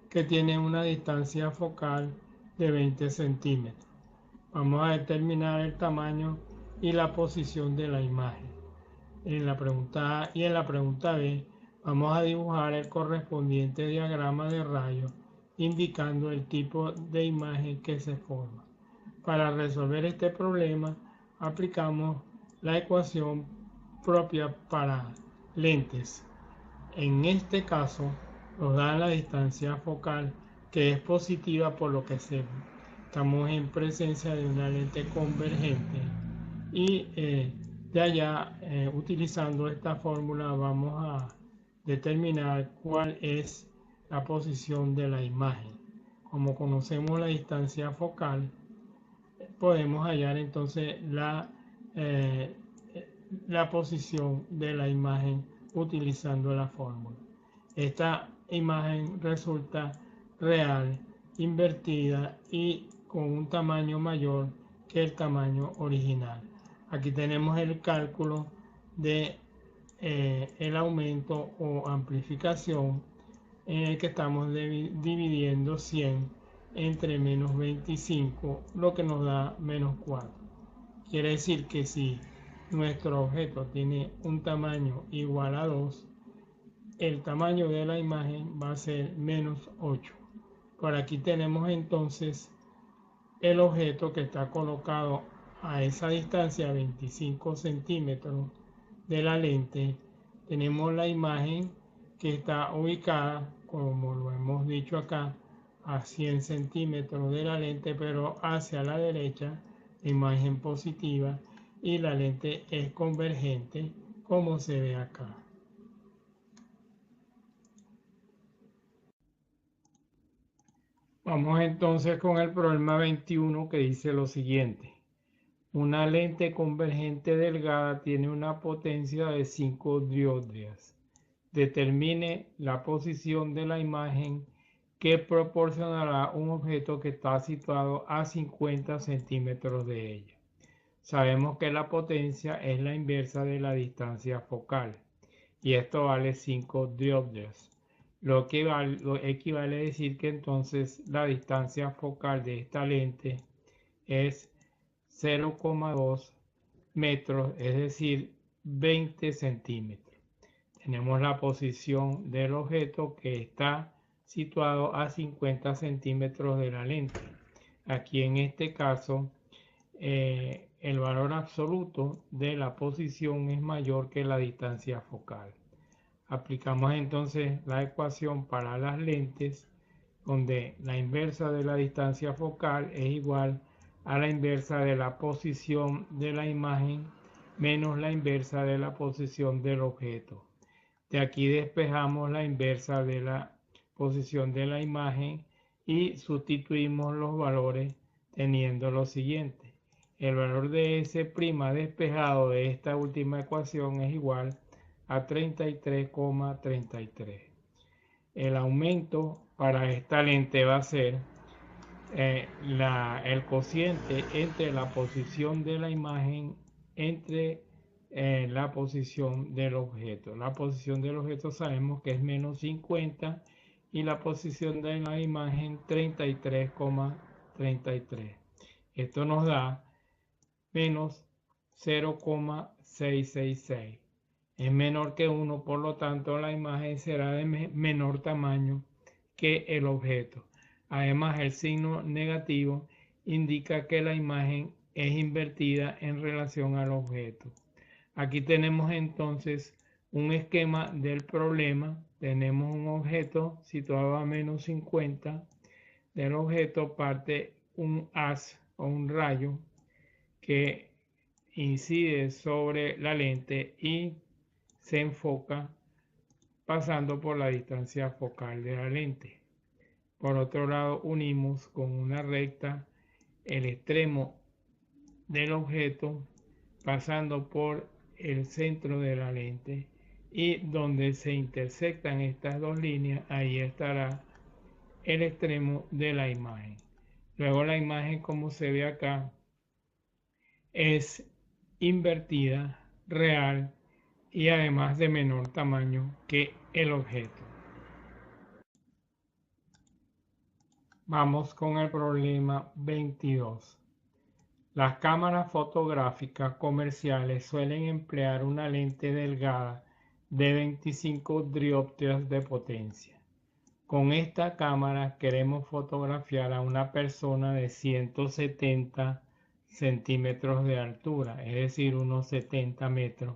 [SPEAKER 1] que tiene una distancia focal de 20 centímetros. Vamos a determinar el tamaño y la posición de la imagen. En la pregunta A y en la pregunta B vamos a dibujar el correspondiente diagrama de rayos indicando el tipo de imagen que se forma. Para resolver este problema aplicamos la ecuación propia para lentes. En este caso nos da la distancia focal que es positiva, por lo que estamos en presencia de una lente convergente y de allá utilizando esta fórmula vamos a determinar cuál es la posición de la imagen. Como conocemos la distancia focal, podemos hallar entonces la posición de la imagen utilizando la fórmula. Esta imagen resulta real, invertida y con un tamaño mayor que el tamaño original. Aquí tenemos el cálculo de el aumento o amplificación en el que estamos dividiendo 100 entre menos 25, lo que nos da menos 4. Quiere decir que si nuestro objeto tiene un tamaño igual a 2, el tamaño de la imagen va a ser menos 8. Por aquí tenemos entonces el objeto que está colocado a esa distancia, 25 centímetros de la lente. Tenemos la imagen que está ubicada, como lo hemos dicho acá, a 100 centímetros de la lente, pero hacia la derecha, la imagen positiva, y la lente es convergente, como se ve acá. Vamos entonces con el problema 21, que dice lo siguiente. Una lente convergente delgada tiene una potencia de 5 dioptrías. Determine la posición de la imagen que proporcionará un objeto que está situado a 50 centímetros de ella. Sabemos que la potencia es la inversa de la distancia focal y esto vale 5 dioptrías. Lo equivale a decir que entonces la distancia focal de esta lente es 0,2 metros, es decir, 20 centímetros. Tenemos la posición del objeto que está situado a 50 centímetros de la lente. Aquí en este caso, el valor absoluto de la posición es mayor que la distancia focal. Aplicamos entonces la ecuación para las lentes, donde la inversa de la distancia focal es igual a la inversa de la posición de la imagen menos la inversa de la posición del objeto. De aquí despejamos la inversa de la posición de la imagen y sustituimos los valores teniendo lo siguiente. El valor de S' despejado de esta última ecuación es igual a 33,33. El aumento para esta lente va a ser el cociente entre la posición de la imagen entre la posición del objeto. La posición del objeto sabemos que es menos 50 y la posición de la imagen 33,33. Esto nos da menos 0,666. Es menor que 1, por lo tanto la imagen será de menor tamaño que el objeto. Además, el signo negativo indica que la imagen es invertida en relación al objeto. Aquí tenemos entonces un esquema del problema. Tenemos un objeto situado a menos 50. Del objeto parte un haz o un rayo que incide sobre la lente y se enfoca pasando por la distancia focal de la lente. Por otro lado, unimos con una recta el extremo del objeto pasando por el centro de la lente, y donde se intersectan estas dos líneas, ahí estará el extremo de la imagen. Luego la imagen, como se ve acá, es invertida, real y además de menor tamaño que el objeto. Vamos con el problema 22. Las cámaras fotográficas comerciales suelen emplear una lente delgada de 25 dioptrías de potencia. Con esta cámara queremos fotografiar a una persona de 170 centímetros de altura, es decir, unos 70 metros,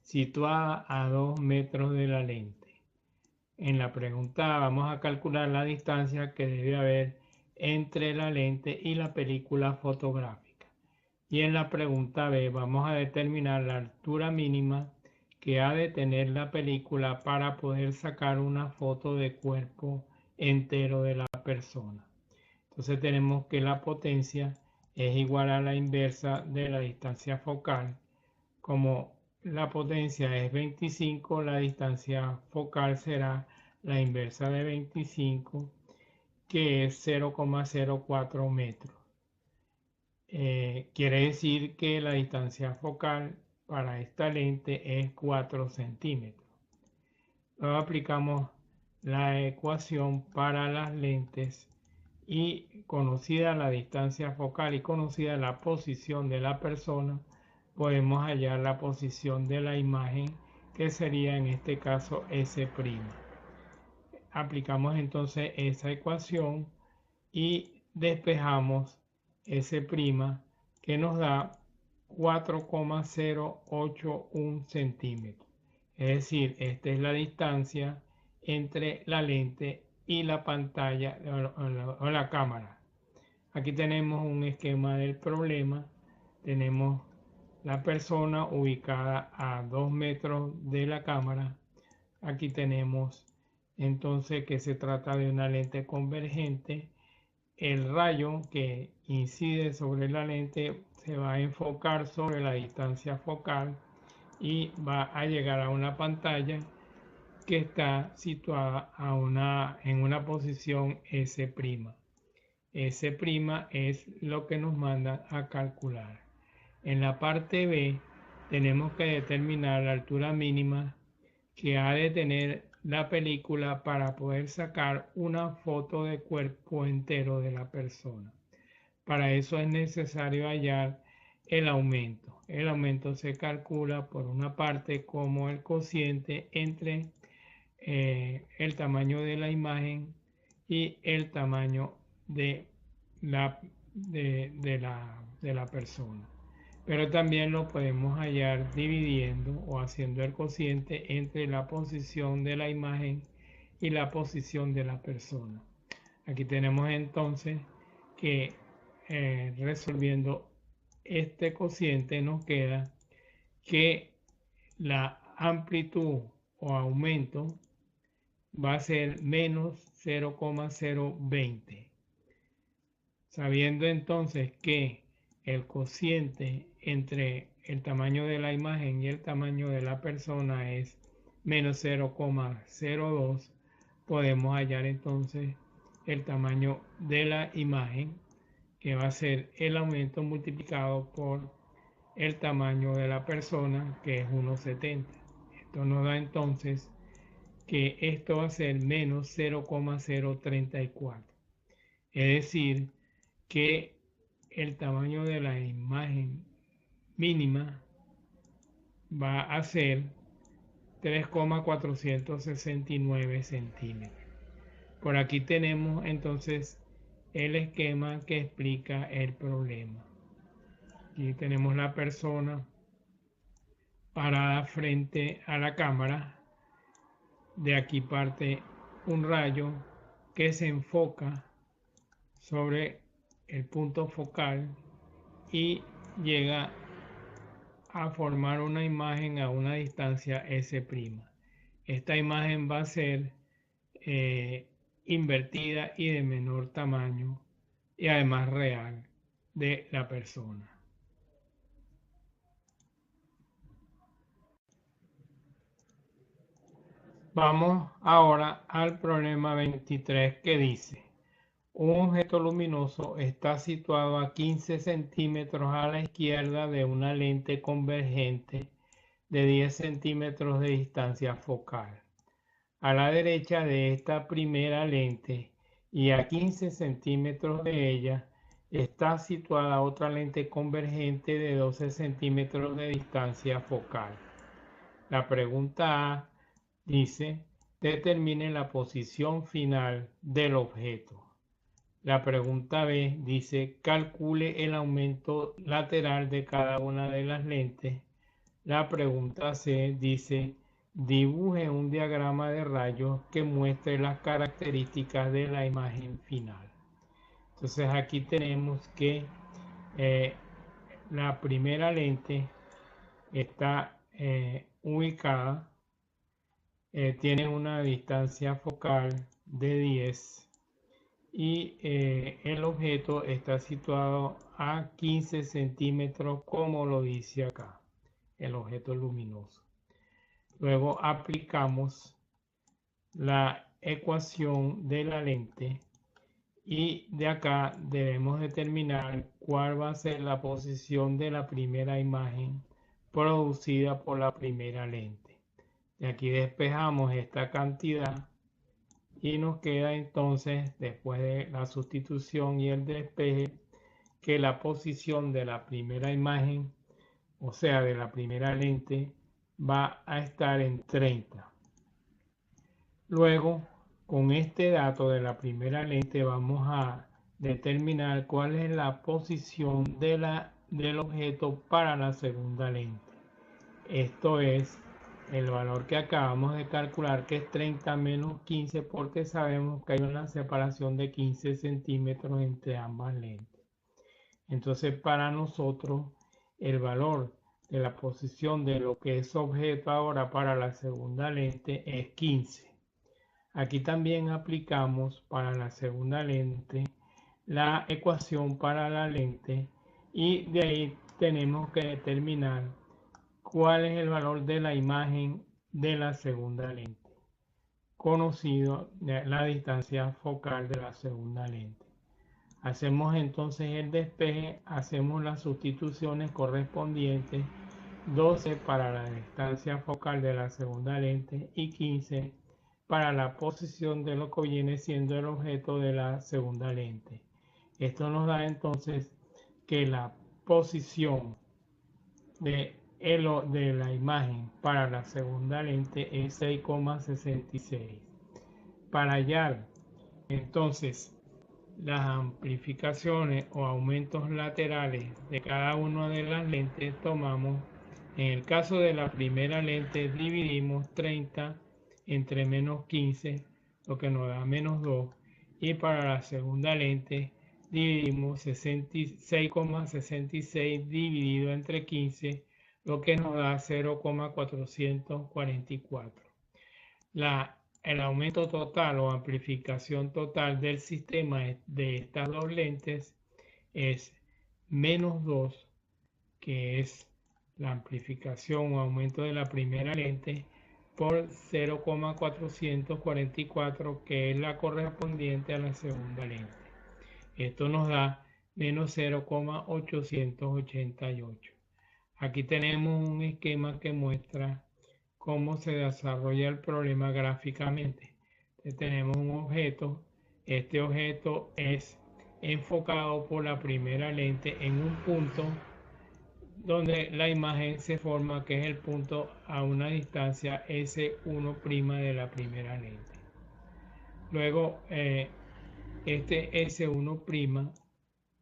[SPEAKER 1] situada a 2 metros de la lente. En la pregunta vamos a calcular la distancia que debe haber entre la lente y la película fotográfica. Y en la pregunta B vamos a determinar la altura mínima que ha de tener la película para poder sacar una foto de cuerpo entero de la persona. Entonces tenemos que la potencia es igual a la inversa de la distancia focal. Como la potencia es 25, la distancia focal será la inversa de 25, que es 0,04 metros. Quiere decir que la distancia focal para esta lente es 4 centímetros. Luego aplicamos la ecuación para las lentes y conocida la distancia focal y conocida la posición de la persona, podemos hallar la posición de la imagen, que sería en este caso S'. Aplicamos entonces esa ecuación y despejamos S', que nos da 4,081 centímetros. Es decir, esta es la distancia entre la lente y la pantalla o la cámara. Aquí tenemos un esquema del problema. Tenemos la persona ubicada a 2 metros de la cámara. Aquí tenemos entonces que se trata de una lente convergente. El rayo que incide sobre la lente se va a enfocar sobre la distancia focal y va a llegar a una pantalla que está situada en una posición S'. S' es lo que nos manda a calcular. En la parte B tenemos que determinar la altura mínima que ha de tener la película para poder sacar una foto de cuerpo entero de la persona. Para eso es necesario hallar el aumento. El aumento se calcula por una parte como el cociente entre el tamaño de la imagen y el tamaño de la persona. Pero también lo podemos hallar dividiendo o haciendo el cociente entre la posición de la imagen y la posición de la persona. Aquí tenemos entonces que resolviendo este cociente nos queda que la amplitud o aumento va a ser menos 0,020. Sabiendo entonces que el cociente entre el tamaño de la imagen y el tamaño de la persona es menos 0,02, podemos hallar entonces el tamaño de la imagen, que va a ser el aumento multiplicado por el tamaño de la persona, que es 1,70. Esto nos da entonces que esto va a ser menos 0,034. Es decir, que el tamaño de la imagen mínima va a ser 3,469 centímetros. Por aquí tenemos entonces el esquema que explica el problema. Aquí tenemos la persona parada frente a la cámara. De aquí parte un rayo que se enfoca sobre el punto focal y llega a formar una imagen a una distancia S'. Esta imagen va a ser invertida y de menor tamaño y además real de la persona. Vamos ahora al problema 23, que dice: un objeto luminoso está situado a 15 centímetros a la izquierda de una lente convergente de 10 centímetros de distancia focal. A la derecha de esta primera lente y a 15 centímetros de ella está situada otra lente convergente de 12 centímetros de distancia focal. La pregunta A dice: determine la posición final del objeto. La pregunta B dice: calcule el aumento lateral de cada una de las lentes. La pregunta C dice: dibuje un diagrama de rayos que muestre las características de la imagen final. Entonces aquí tenemos que la primera lente está ubicada, tiene una distancia focal de 10 y el objeto está situado a 15 centímetros, como lo dice acá, el objeto luminoso. Luego aplicamos la ecuación de la lente y de acá debemos determinar cuál va a ser la posición de la primera imagen producida por la primera lente. De aquí despejamos esta cantidad y nos queda entonces, después de la sustitución y el despeje, que la posición de la primera imagen, o sea, de la primera lente, va a estar en 30. Luego, con este dato de la primera lente, vamos a determinar cuál es la posición del objeto para la segunda lente. Esto es el valor que acabamos de calcular, que es 30 menos 15, porque sabemos que hay una separación de 15 centímetros entre ambas lentes. Entonces, para nosotros, el valor de la posición de lo que es objeto ahora para la segunda lente es 15. Aquí también aplicamos para la segunda lente la ecuación para la lente y de ahí tenemos que determinar cuál es el valor de la imagen de la segunda lente, conocido la distancia focal de la segunda lente. Hacemos entonces el despeje, hacemos las sustituciones correspondientes, 12 para la distancia focal de la segunda lente y 15 para la posición de lo que viene siendo el objeto de la segunda lente. Esto nos da entonces que la posición de la imagen para la segunda lente es 6,66. Para hallar entonces las amplificaciones o aumentos laterales de cada una de las lentes, tomamos, en el caso de la primera lente, dividimos 30 entre menos 15, lo que nos da menos 2, y para la segunda lente dividimos 6,66 dividido entre 15, lo que nos da 0,444. El aumento total o amplificación total del sistema de estas dos lentes es menos 2, que es la amplificación o aumento de la primera lente, por 0,444, que es la correspondiente a la segunda lente. Esto nos da menos 0,888. Aquí tenemos un esquema que muestra cómo se desarrolla el problema gráficamente. Entonces, tenemos un objeto. Este objeto es enfocado por la primera lente en un punto donde la imagen se forma, que es el punto a una distancia S1' de la primera lente. Luego, este S1'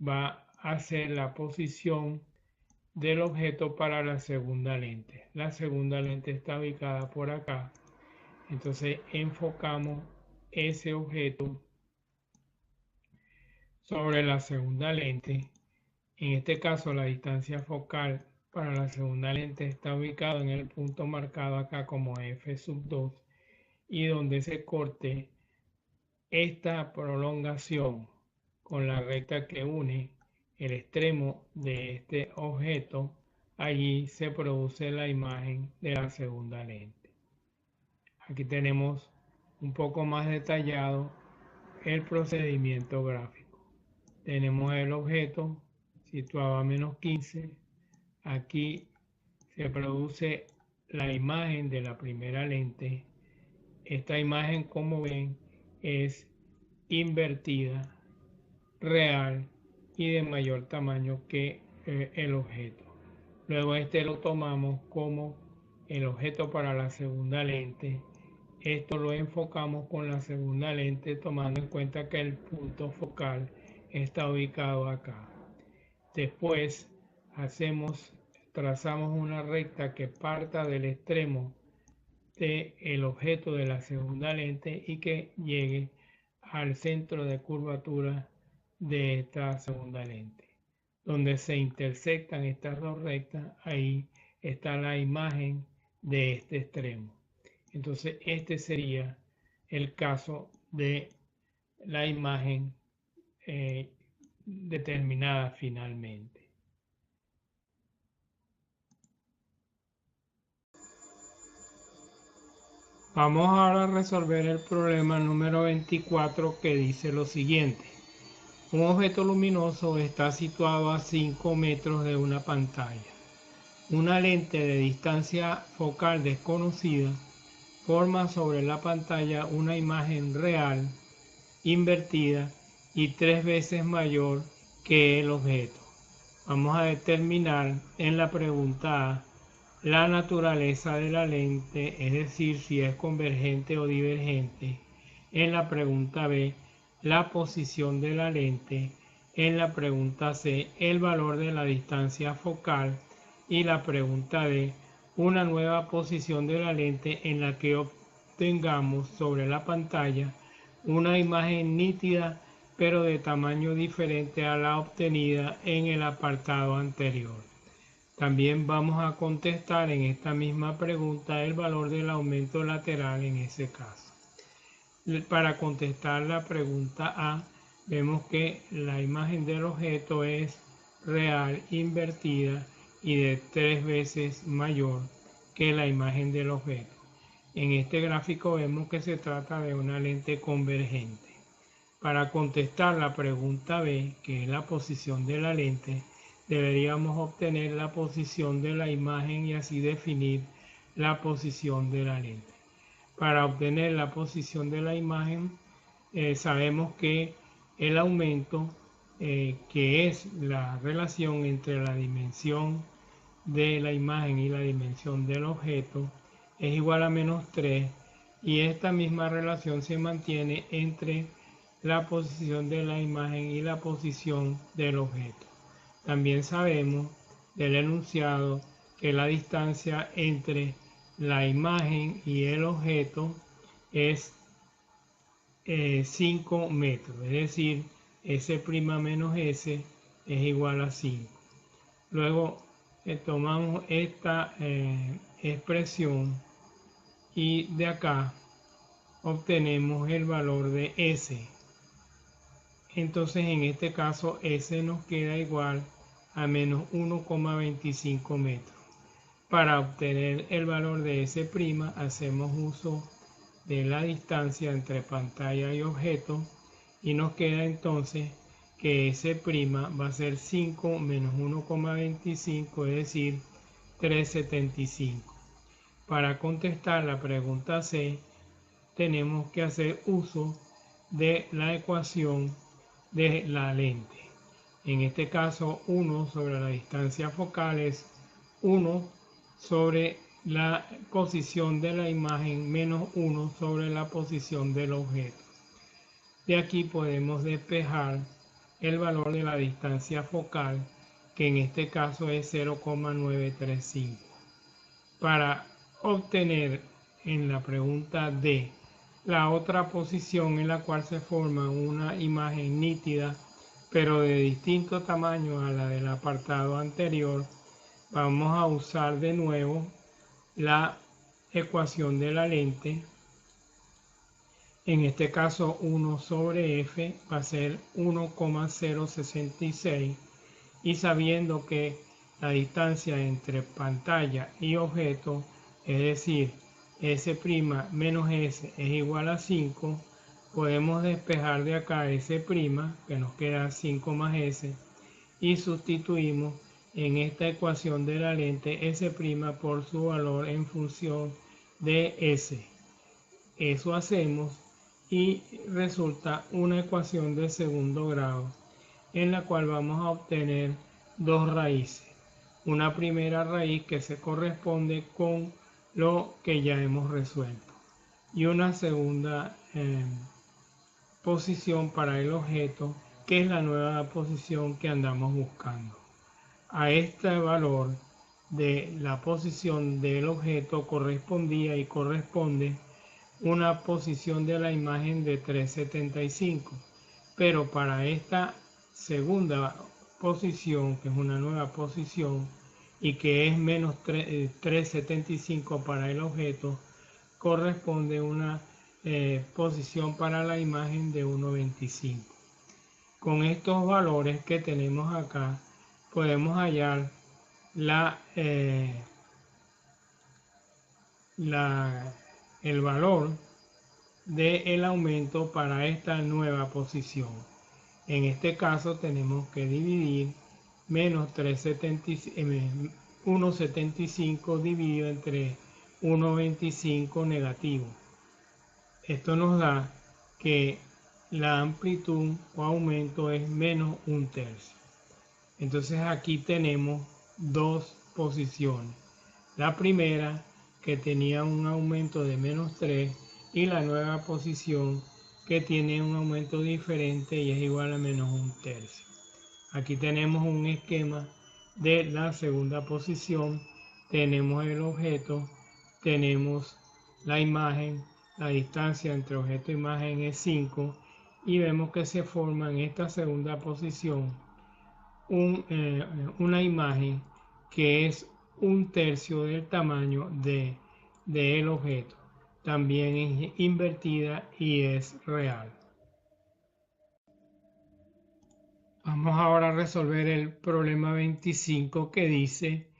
[SPEAKER 1] va a ser la posición del objeto para la segunda lente. La segunda lente está ubicada por acá. Entonces enfocamos ese objeto sobre la segunda lente. En este caso, la distancia focal para la segunda lente está ubicada en el punto marcado acá como F2, y donde se corte esta prolongación con la recta que une el extremo de este objeto, allí se produce la imagen de la segunda lente. Aquí tenemos un poco más detallado el procedimiento gráfico. Tenemos el objeto situado a menos 15. Aquí se produce la imagen de la primera lente. Esta imagen, como ven, es invertida, real y de mayor tamaño que el objeto. Luego este lo tomamos como el objeto para la segunda lente. Esto lo enfocamos con la segunda lente, tomando en cuenta que el punto focal está ubicado acá. Después trazamos una recta que parta del extremo del objeto de la segunda lente y que llegue al centro de curvatura de esta segunda lente. Donde se intersectan estas dos rectas, ahí está la imagen de este extremo. Entonces este sería el caso de la imagen determinada finalmente. Vamos ahora a resolver el problema número 24, que dice lo siguiente. Un objeto luminoso está situado a 5 metros de una pantalla. Una lente de distancia focal desconocida forma sobre la pantalla una imagen real, invertida y 3 veces mayor que el objeto. Vamos a determinar en la pregunta A la naturaleza de la lente, es decir, si es convergente o divergente. En la pregunta B, la posición de la lente. En la pregunta C, el valor de la distancia focal. Y la pregunta D, una nueva posición de la lente en la que obtengamos sobre la pantalla una imagen nítida pero de tamaño diferente a la obtenida en el apartado anterior. También vamos a contestar en esta misma pregunta el valor del aumento lateral en ese caso. Para contestar la pregunta A, vemos que la imagen del objeto es real invertida y de 3 veces mayor que la imagen del objeto. En este gráfico vemos que se trata de una lente convergente. Para contestar la pregunta B, que es la posición de la lente, deberíamos obtener la posición de la imagen y así definir la posición de la lente. Para obtener la posición de la imagen, sabemos que el aumento, que es la relación entre la dimensión de la imagen y la dimensión del objeto, es igual a -3, y esta misma relación se mantiene entre la posición de la imagen y la posición del objeto. También sabemos del enunciado que la distancia entre la imagen y el objeto es 5 metros, es decir, S' menos S es igual a 5. Luego tomamos esta expresión y de acá obtenemos el valor de S. Entonces en este caso S nos queda igual a menos 1,25 metros. Para obtener el valor de S', hacemos uso de la distancia entre pantalla y objeto y nos queda entonces que S' va a ser 5 menos 1,25, es decir, 3,75. Para contestar la pregunta C, tenemos que hacer uso de la ecuación de la lente. En este caso, 1 sobre la distancia focal es 1 sobre la posición de la imagen menos 1 sobre la posición del objeto. De aquí podemos despejar el valor de la distancia focal, que en este caso es 0,935. Para obtener en la pregunta D la otra posición en la cual se forma una imagen nítida pero de distinto tamaño a la del apartado anterior, vamos a usar de nuevo la ecuación de la lente. En este caso 1 sobre F va a ser 1,066, y sabiendo que la distancia entre pantalla y objeto, es decir, S' menos S es igual a 5, podemos despejar de acá S', que nos queda 5 más S, y sustituimos en esta ecuación de la lente S' por su valor en función de S. Eso hacemos y resulta una ecuación de segundo grado en la cual vamos a obtener dos raíces. Una primera raíz que se corresponde con lo que ya hemos resuelto y una segunda posición para el objeto, que es la nueva posición que andamos buscando. A este valor de la posición del objeto correspondía y corresponde una posición de la imagen de 3,75, pero para esta segunda posición, que es una nueva posición y que es menos 3,75 para el objeto, corresponde una posición para la imagen de 1,25. Con estos valores que tenemos acá podemos hallar el valor del aumento para esta nueva posición. En este caso tenemos que dividir menos 1,75 dividido entre 1.25 negativo. Esto nos da que la amplitud o aumento es menos 1/3. Entonces aquí tenemos dos posiciones. La primera, que tenía un aumento de -3, y la nueva posición que tiene un aumento diferente y es igual a menos 1/3. Aquí tenemos un esquema de la segunda posición. Tenemos el objeto, tenemos la imagen, la distancia entre objeto e imagen es 5 y vemos que se forma en esta segunda posición una imagen que es 1/3 del tamaño del objeto. También es invertida y es real. Vamos ahora a resolver el problema 25 que dice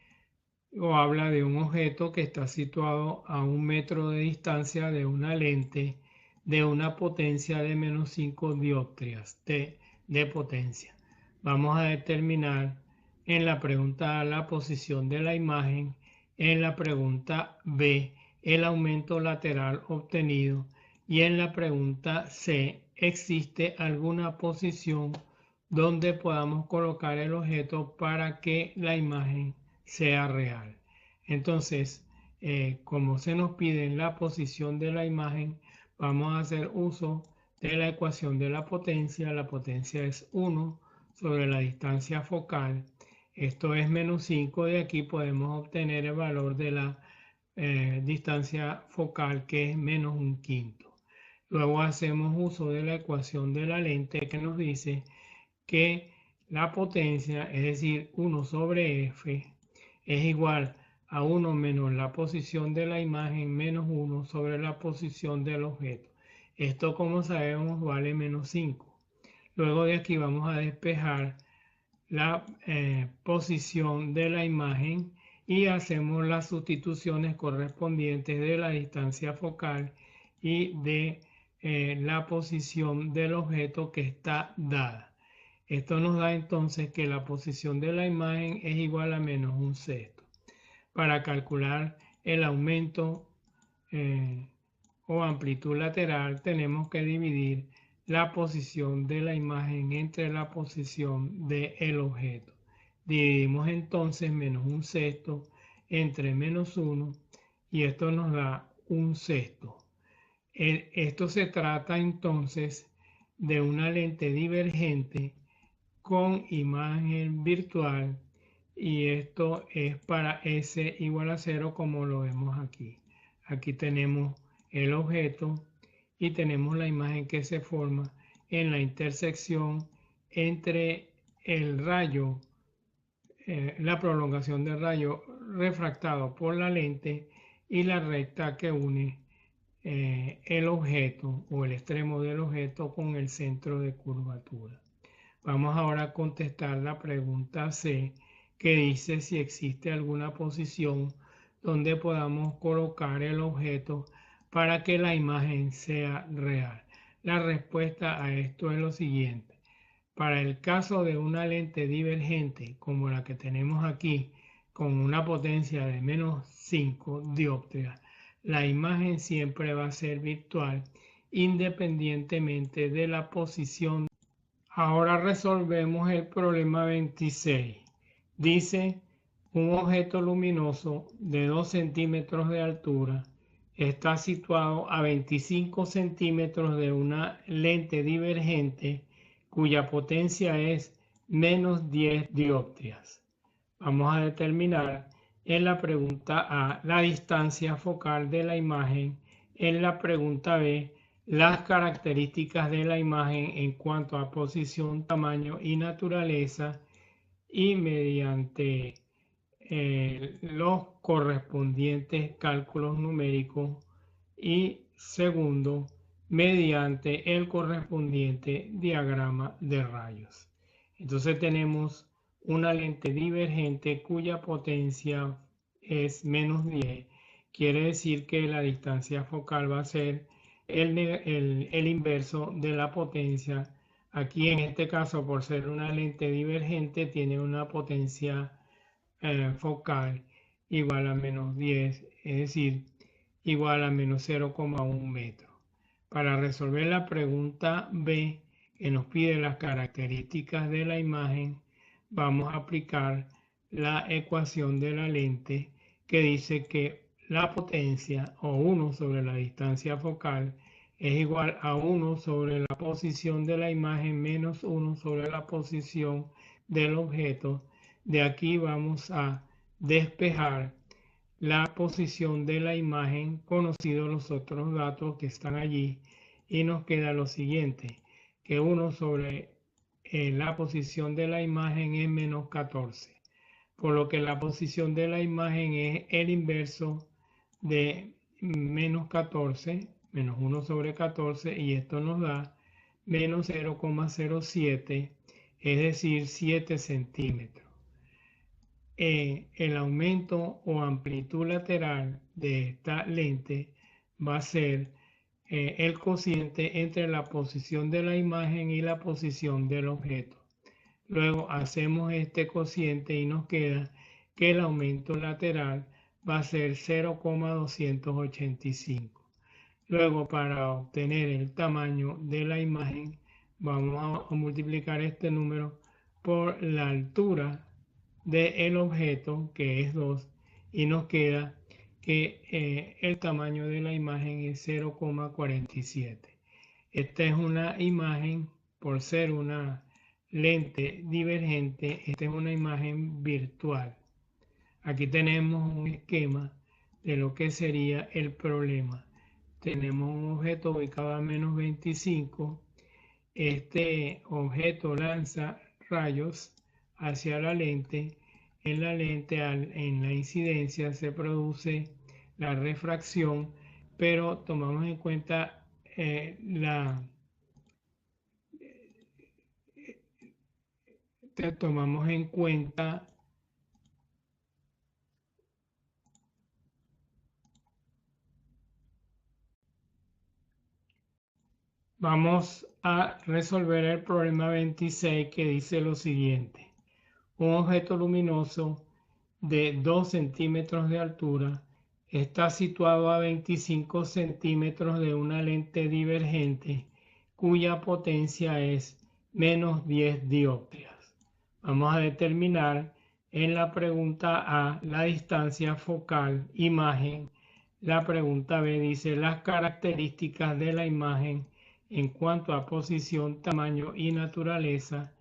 [SPEAKER 1] o habla de un objeto que está situado a 1 metro de distancia de una lente de una potencia de -5 dioptrias de potencia. Vamos a determinar en la pregunta A la posición de la imagen, en la pregunta B el aumento lateral obtenido y en la pregunta C existe alguna posición donde podamos colocar el objeto para que la imagen sea real. Entonces, como se nos pide en la posición de la imagen, vamos a hacer uso de la ecuación de la potencia. La potencia es 1 sobre la distancia focal. Esto es -5. De aquí podemos obtener el valor de la distancia focal, que es -1/5. Luego hacemos uso de la ecuación de la lente que nos dice que la potencia, es decir, 1 sobre f, es igual a 1 menos la posición de la imagen menos 1 sobre la posición del objeto. Esto, como sabemos, vale -5. Luego de aquí vamos a despejar la posición de la imagen y hacemos las sustituciones correspondientes de la distancia focal y de la posición del objeto que está dada. Esto nos da entonces que la posición de la imagen es igual a -1/6. Para calcular el aumento o amplitud lateral tenemos que dividir la posición de la imagen entre la posición del objeto. Dividimos entonces -1/6 entre -1 y esto nos da 1/6. Esto se trata entonces de una lente divergente con imagen virtual y esto es para S igual a 0, como lo vemos aquí. Aquí tenemos el objeto y tenemos la imagen que se forma en la intersección entre el rayo, la prolongación del rayo refractado por la lente y la recta que une el objeto o el extremo del objeto con el centro de curvatura. Vamos ahora a contestar la pregunta C, que dice si existe alguna posición donde podamos colocar el objeto para que la imagen sea real. La respuesta a esto es lo siguiente. Para el caso de una lente divergente como la que tenemos aquí, con una potencia de -5 dioptrias, la imagen siempre va a ser virtual independientemente de la posición. Ahora resolvemos el problema 26. Dice, un objeto luminoso de 2 centímetros de altura está situado a 25 centímetros de una lente divergente cuya potencia es -10 dioptrias. Vamos a determinar en la pregunta A la distancia focal de la imagen, en la pregunta B las características de la imagen en cuanto a posición, tamaño y naturaleza, y mediante los correspondientes cálculos numéricos, y segundo, mediante el correspondiente diagrama de rayos. Entonces tenemos una lente divergente cuya potencia es -10. Quiere decir que la distancia focal va a ser el inverso de la potencia. Aquí en este caso, por ser una lente divergente, tiene una potencia focal igual a menos 10, es decir, igual a menos 0,1 metro. Para resolver la pregunta B, que nos pide las características de la imagen, vamos a aplicar la ecuación de la lente que dice que la potencia, o 1 sobre la distancia focal, es igual a 1 sobre la posición de la imagen menos 1 sobre la posición del objeto. De aquí vamos a despejar la posición de la imagen, conocidos los otros datos que están allí, y nos queda lo siguiente, que 1 sobre la posición de la imagen es menos 14, por lo que la posición de la imagen es el inverso de menos 14, menos 1 sobre 14, y esto nos da menos 0,07, es decir, 7 centímetros. El aumento o amplitud lateral de esta lente va a ser el cociente entre la posición de la imagen y la posición del objeto. Luego hacemos este cociente y nos queda que el aumento lateral va a ser 0,285. Luego, para obtener el tamaño de la imagen, vamos a multiplicar este número por la altura del objeto, que es 2, y nos queda que el tamaño de la imagen es 0,47. Esta es una imagen, por ser una lente divergente, esta es una imagen virtual. Aquí tenemos un esquema de lo que sería el problema. Tenemos un objeto ubicado a menos 25. Este objeto lanza rayos hacia la lente. En la lente, en la incidencia, se produce la refracción, pero tomamos en cuenta Vamos a resolver el problema 26, que dice lo siguiente. Un objeto luminoso de 2 centímetros de altura está situado a 25 centímetros de una lente divergente cuya potencia es menos 10 dioptrias. Vamos a determinar en la pregunta A la distancia focal imagen. La pregunta B dice las características de la imagen en cuanto a posición, tamaño y naturaleza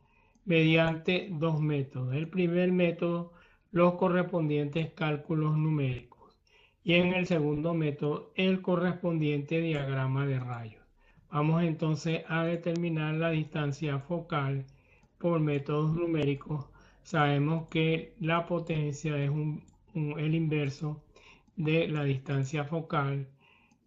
[SPEAKER 1] mediante dos métodos. El primer método, los correspondientes cálculos numéricos, y en el segundo método, el correspondiente diagrama de rayos. Vamos entonces a determinar la distancia focal por métodos numéricos. Sabemos que la potencia es el inverso de la distancia focal.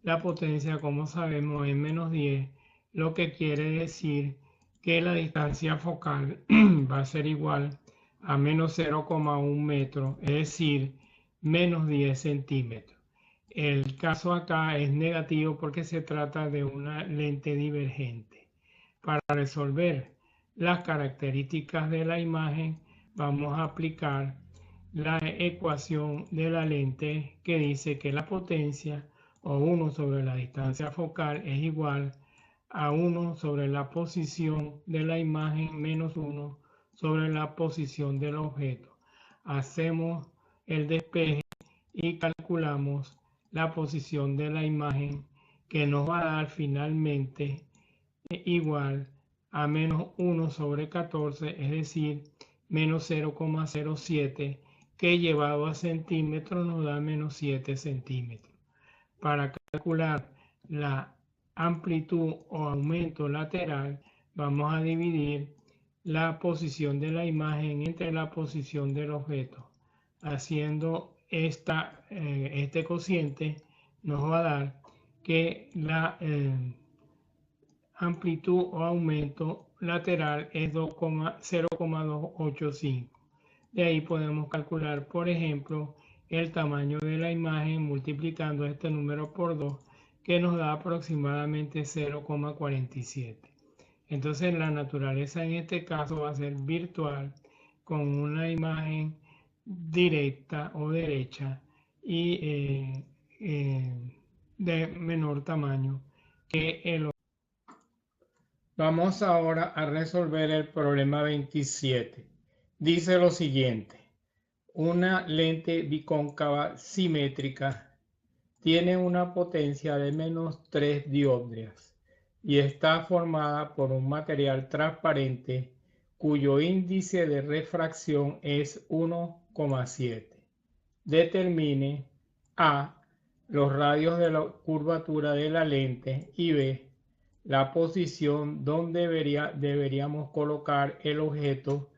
[SPEAKER 1] La potencia, como sabemos, es menos 10, lo que quiere decir que la distancia focal va a ser igual a menos 0,1 metro, es decir, menos 10 centímetros. El caso acá es negativo porque se trata de una lente divergente. Para resolver las características de la imagen, vamos a aplicar la ecuación de la lente que dice que la potencia, o 1 sobre la distancia focal, es igual a 1 sobre la posición de la imagen menos 1 sobre la posición del objeto. Hacemos el despeje y calculamos la posición de la imagen, que nos va a dar finalmente igual a menos 1 sobre 14, es decir, menos 0,07, que llevado a centímetros nos da menos 7 centímetros. Para calcular la amplitud o aumento lateral, vamos a dividir la posición de la imagen entre la posición del objeto. Haciendo este cociente nos va a dar que la amplitud o aumento lateral es 0,285. De ahí podemos calcular, por ejemplo, el tamaño de la imagen multiplicando este número por 2, que nos da aproximadamente 0,47. Entonces la naturaleza en este caso va a ser virtual, con una imagen directa o derecha y de menor tamaño que el otro. Vamos ahora a resolver el problema 27. Dice lo siguiente: una lente bicóncava simétrica tiene una potencia de menos 3 dioptrias y está formada por un material transparente cuyo índice de refracción es 1,7. Determine A. los radios de la curvatura de la lente y B. la posición donde deberíamos colocar el objeto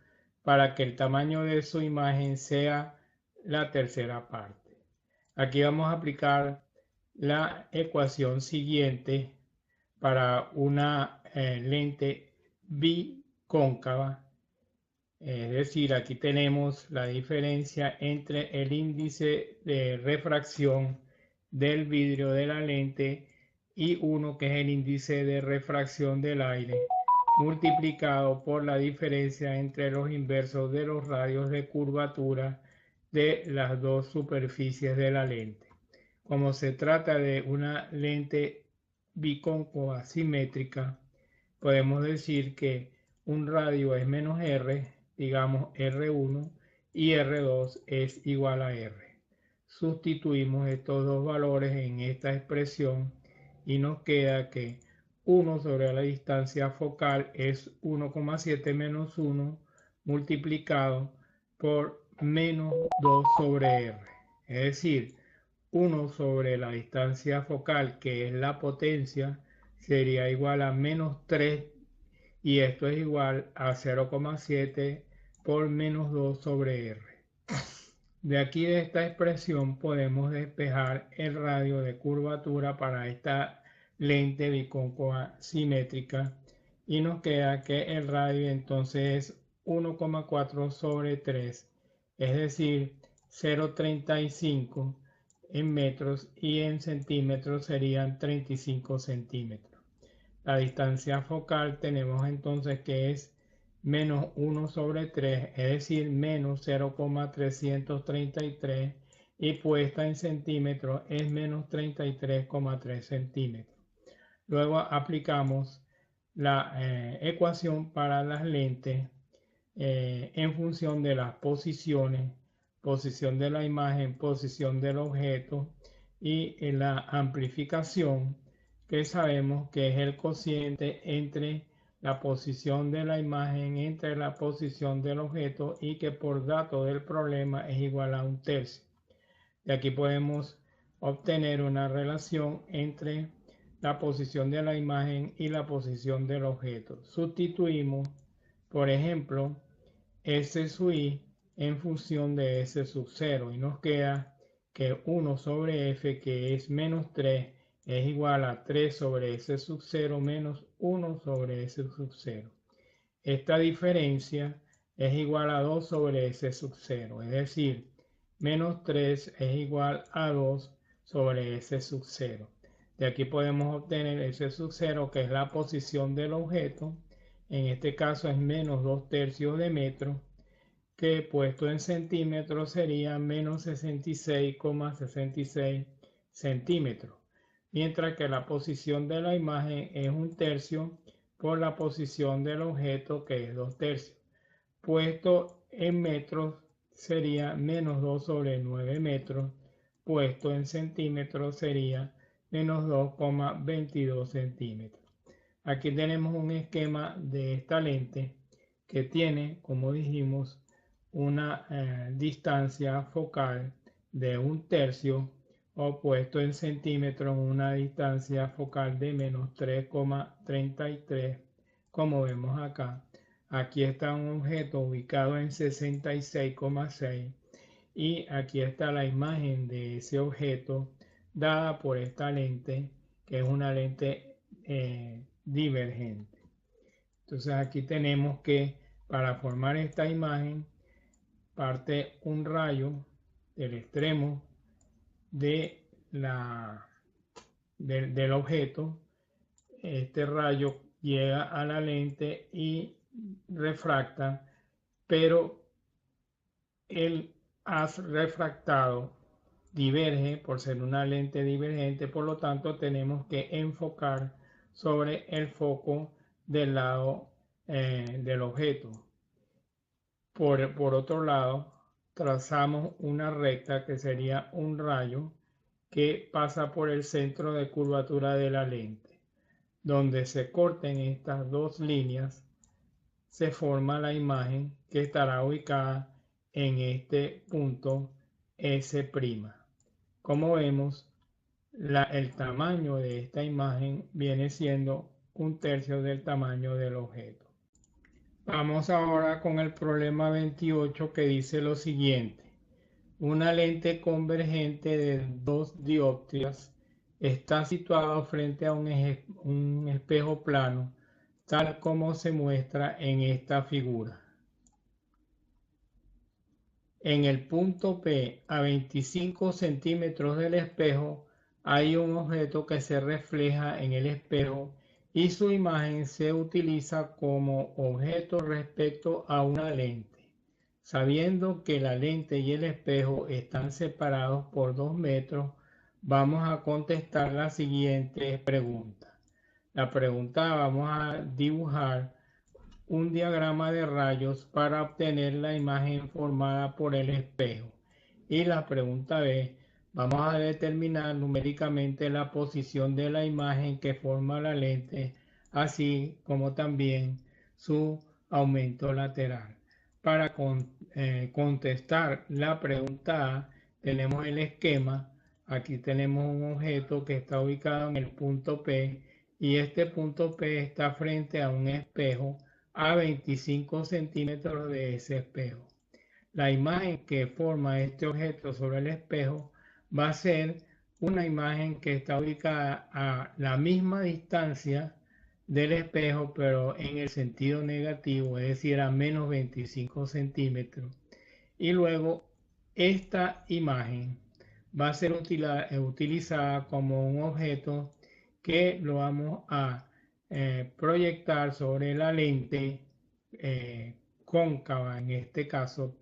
[SPEAKER 1] para que el tamaño de su imagen sea la tercera parte. Aquí vamos a aplicar la ecuación siguiente para una lente bicóncava. Es decir, aquí tenemos la diferencia entre el índice de refracción del vidrio de la lente y uno que es el índice de refracción del aire, multiplicado por la diferencia entre los inversos de los radios de curvatura de las dos superficies de la lente. Como se trata de una lente bicóncava simétrica, podemos decir que un radio es menos R, digamos R1, y R2 es igual a R. Sustituimos estos dos valores en esta expresión y nos queda que 1 sobre la distancia focal es 1,7 menos 1 multiplicado por menos 2 sobre R. Es decir, 1 sobre la distancia focal, que es la potencia, sería igual a menos 3 y esto es igual a 0,7 por menos 2 sobre R. De aquí de esta expresión podemos despejar el radio de curvatura para esta lente bicóncava simétrica y nos queda que el radio entonces es 1,4 sobre 3, es decir, 0,35 en metros y en centímetros serían 35 centímetros. La distancia focal tenemos entonces que es menos 1 sobre 3, es decir, menos 0,333 y puesta en centímetros es menos 33,3 centímetros. Luego aplicamos la ecuación para las lentes en función de las posiciones, posición de la imagen, posición del objeto y la amplificación, que sabemos que es el cociente entre la posición de la imagen entre la posición del objeto y que por dato del problema es igual a 1/3. De aquí podemos obtener una relación entre la posición de la imagen y la posición del objeto. Sustituimos, por ejemplo, S sub i en función de S sub 0 y nos queda que 1 sobre F, que es menos 3, es igual a 3 sobre S sub 0 menos 1 sobre S sub 0. Esta diferencia es igual a 2 sobre S sub 0, es decir, menos 3 es igual a 2 sobre S sub 0. De aquí podemos obtener S sub 0, que es la posición del objeto. En este caso es menos 2/3 de metro, que puesto en centímetros sería menos 66,66 centímetros, mientras que la posición de la imagen es 1/3 por la posición del objeto, que es 2/3. Puesto en metros sería menos 2 sobre 9 metros, puesto en centímetros sería menos 2,22 centímetros. Aquí tenemos un esquema de esta lente que tiene, como dijimos, una distancia focal de 1/3 o puesto en centímetros una distancia focal de menos 3,33, como vemos acá. Aquí está un objeto ubicado en 66,6 y aquí está la imagen de ese objeto dada por esta lente, que es una lente divergente. Entonces aquí tenemos que para formar esta imagen parte un rayo del extremo de del objeto. Este rayo llega a la lente y refracta, pero el haz refractado diverge por ser una lente divergente, por lo tanto tenemos que enfocar sobre el foco del lado del objeto. Por otro lado, trazamos una recta que sería un rayo que pasa por el centro de curvatura de la lente. Donde se corten estas dos líneas, se forma la imagen que estará ubicada en este punto S'. Como vemos, el tamaño de esta imagen viene siendo 1/3 del tamaño del objeto. Vamos ahora con el problema 28 que dice lo siguiente. Una lente convergente de 2 dioptrías está situada frente a un espejo plano, tal como se muestra en esta figura. En el punto P, a 25 centímetros del espejo, hay un objeto que se refleja en el espejo y su imagen se utiliza como objeto respecto a una lente. Sabiendo que la lente y el espejo están separados por 2 metros, vamos a contestar la siguiente pregunta. La pregunta, vamos a dibujar un diagrama de rayos para obtener la imagen formada por el espejo. Y la pregunta B, vamos a determinar numéricamente la posición de la imagen que forma la lente, así como también su aumento lateral. Para contestar la pregunta A, tenemos el esquema. Aquí tenemos un objeto que está ubicado en el punto P y este punto P está frente a un espejo a 25 centímetros de ese espejo. La imagen que forma este objeto sobre el espejo va a ser una imagen que está ubicada a la misma distancia del espejo, pero en el sentido negativo, es decir, a menos 25 centímetros. Y luego esta imagen va a ser utilizada como un objeto que lo vamos a proyectar sobre la lente cóncava, en este caso,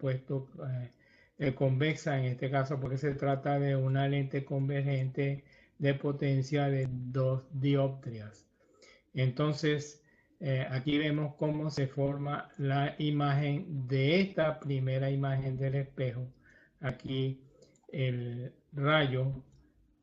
[SPEAKER 1] convexa en este caso, porque se trata de una lente convergente de potencia de 2 dioptrías. Entonces, aquí vemos cómo se forma la imagen de esta primera imagen del espejo. Aquí el rayo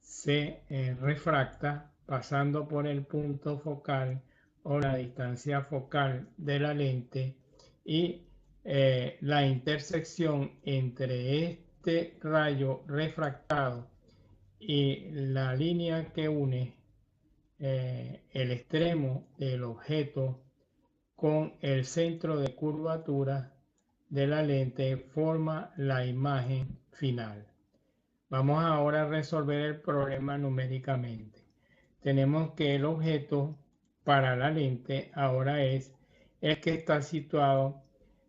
[SPEAKER 1] se refracta pasando por el punto focal o la distancia focal de la lente y la intersección entre este rayo refractado y la línea que une el extremo del objeto con el centro de curvatura de la lente forma la imagen final. Vamos ahora a resolver el problema numéricamente. Tenemos que el objeto para la lente ahora es el que está situado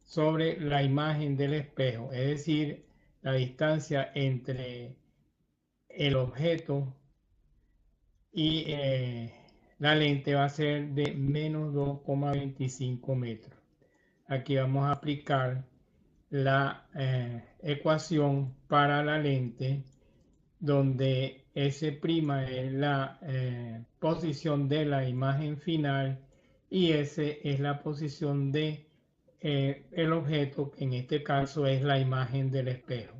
[SPEAKER 1] sobre la imagen del espejo, es decir, la distancia entre el objeto y la lente va a ser de menos 2,25 metros. Aquí vamos a aplicar la ecuación para la lente, donde S' es la posición de la imagen final y S es la posición de el objeto, que en este caso es la imagen del espejo.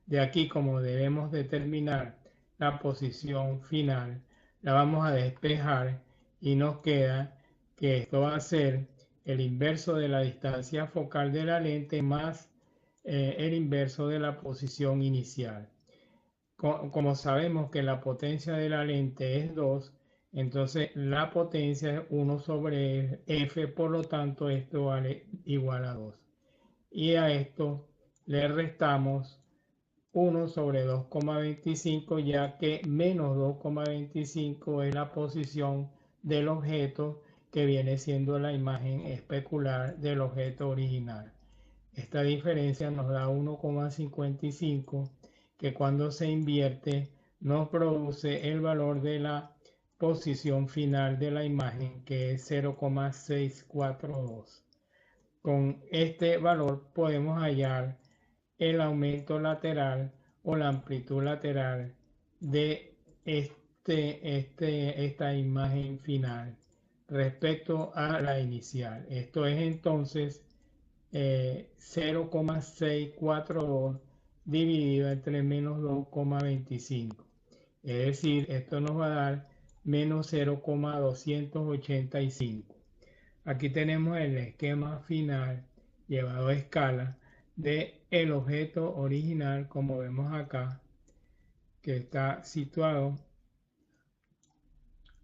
[SPEAKER 1] De aquí, como debemos determinar la posición final, la vamos a despejar y nos queda que esto va a ser el inverso de la distancia focal de la lente más el inverso de la posición inicial. Como sabemos que la potencia de la lente es 2, entonces la potencia es 1 sobre F, por lo tanto esto vale igual a 2. Y a esto le restamos 1 sobre 2,25, ya que menos 2,25 es la posición del objeto, que viene siendo la imagen especular del objeto original. Esta diferencia nos da 1,55, que cuando se invierte nos produce el valor de la posición final de la imagen, que es 0,642. Con este valor podemos hallar el aumento lateral o la amplitud lateral de esta imagen final respecto a la inicial. Esto es entonces 0,642 dividido entre menos 2,25. Es decir, esto nos va a dar menos 0,285. Aquí tenemos el esquema final llevado a escala de el objeto original, como vemos acá, que está situado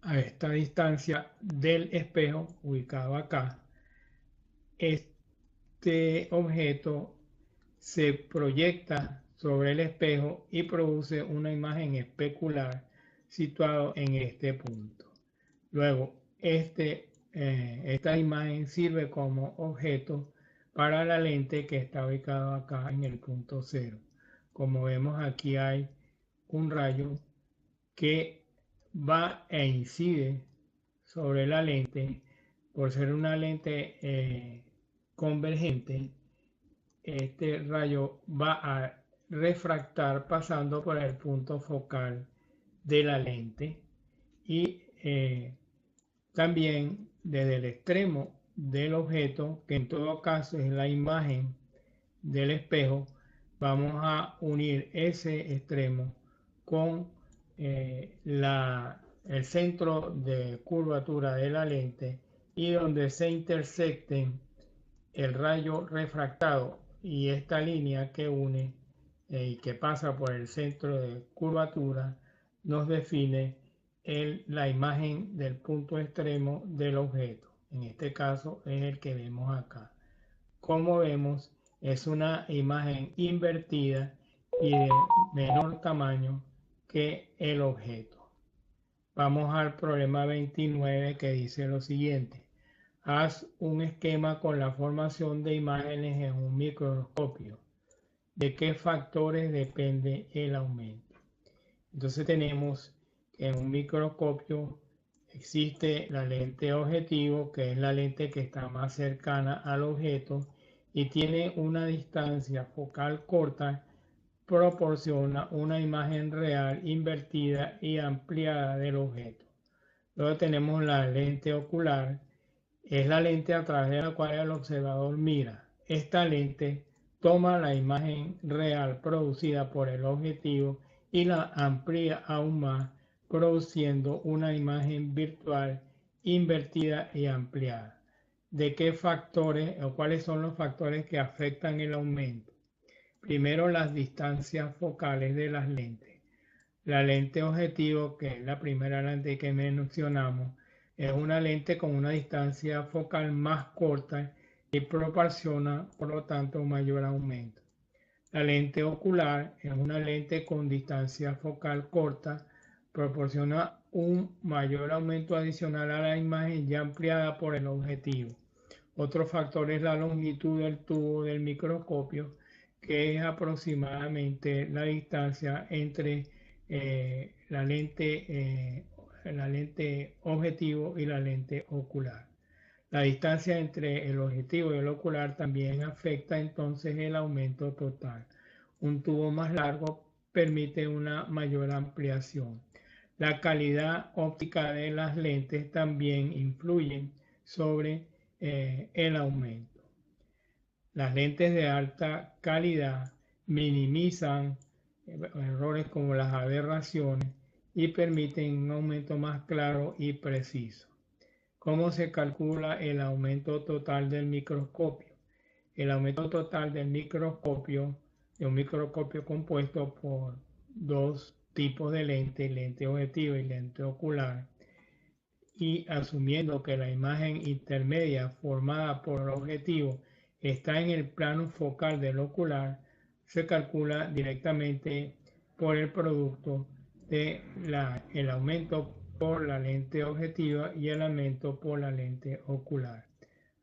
[SPEAKER 1] a esta distancia del espejo, ubicado acá. Este objeto se proyecta sobre el espejo y produce una imagen especular situado en este punto. Luego, esta imagen sirve como objeto para la lente que está ubicado acá en el punto cero. Como vemos, aquí hay un rayo que va e incide sobre la lente. Por ser una lente convergente, este rayo va a refractar pasando por el punto focal de la lente y también desde el extremo del objeto, que en todo caso es la imagen del espejo, vamos a unir ese extremo con el centro de curvatura de la lente, y donde se intersecten el rayo refractado y esta línea que une y que pasa por el centro de curvatura nos define la imagen del punto extremo del objeto. En este caso es el que vemos acá. Como vemos, es una imagen invertida y de menor tamaño que el objeto. Vamos al problema 29, que dice lo siguiente. Haz un esquema con la formación de imágenes en un microscopio. ¿De qué factores depende el aumento? Entonces tenemos que en un microscopio existe la lente objetivo, que es la lente que está más cercana al objeto y tiene una distancia focal corta, proporciona una imagen real invertida y ampliada del objeto. Luego tenemos la lente ocular, es la lente a través de la cual el observador mira. Esta lente toma la imagen real producida por el objetivo y la amplía aún más, produciendo una imagen virtual invertida y ampliada. ¿De qué factores o cuáles son los factores que afectan el aumento? Primero, las distancias focales de las lentes. La lente objetivo, que es la primera lente que mencionamos, es una lente con una distancia focal más corta y proporciona, por lo tanto, un mayor aumento. La lente ocular es una lente con distancia focal corta, proporciona un mayor aumento adicional a la imagen ya ampliada por el objetivo. Otro factor es la longitud del tubo del microscopio, que es aproximadamente la distancia entre la lente objetivo y la lente ocular. La distancia entre el objetivo y el ocular también afecta entonces el aumento total. Un tubo más largo permite una mayor ampliación. La calidad óptica de las lentes también influye sobre el aumento. Las lentes de alta calidad minimizan errores como las aberraciones y permiten un aumento más claro y preciso. ¿Cómo se calcula el aumento total del microscopio? El aumento total del microscopio, de un microscopio compuesto por dos tipos de lente, lente objetiva y lente ocular, y asumiendo que la imagen intermedia formada por el objetivo está en el plano focal del ocular, se calcula directamente por el producto de el aumento por la lente objetiva y el aumento por la lente ocular.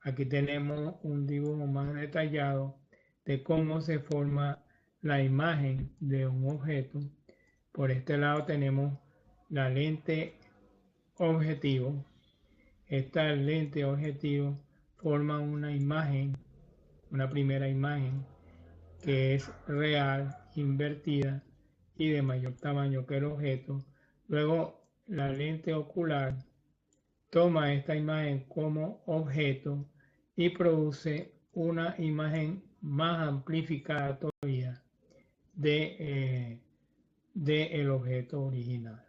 [SPEAKER 1] Aquí tenemos un dibujo más detallado de cómo se forma la imagen de un objeto. Por este lado tenemos la lente objetivo. Esta lente objetivo forma una imagen, una primera imagen que es real, invertida y de mayor tamaño que el objeto. Luego la lente ocular toma esta imagen como objeto y produce una imagen más amplificada todavía de el objeto original.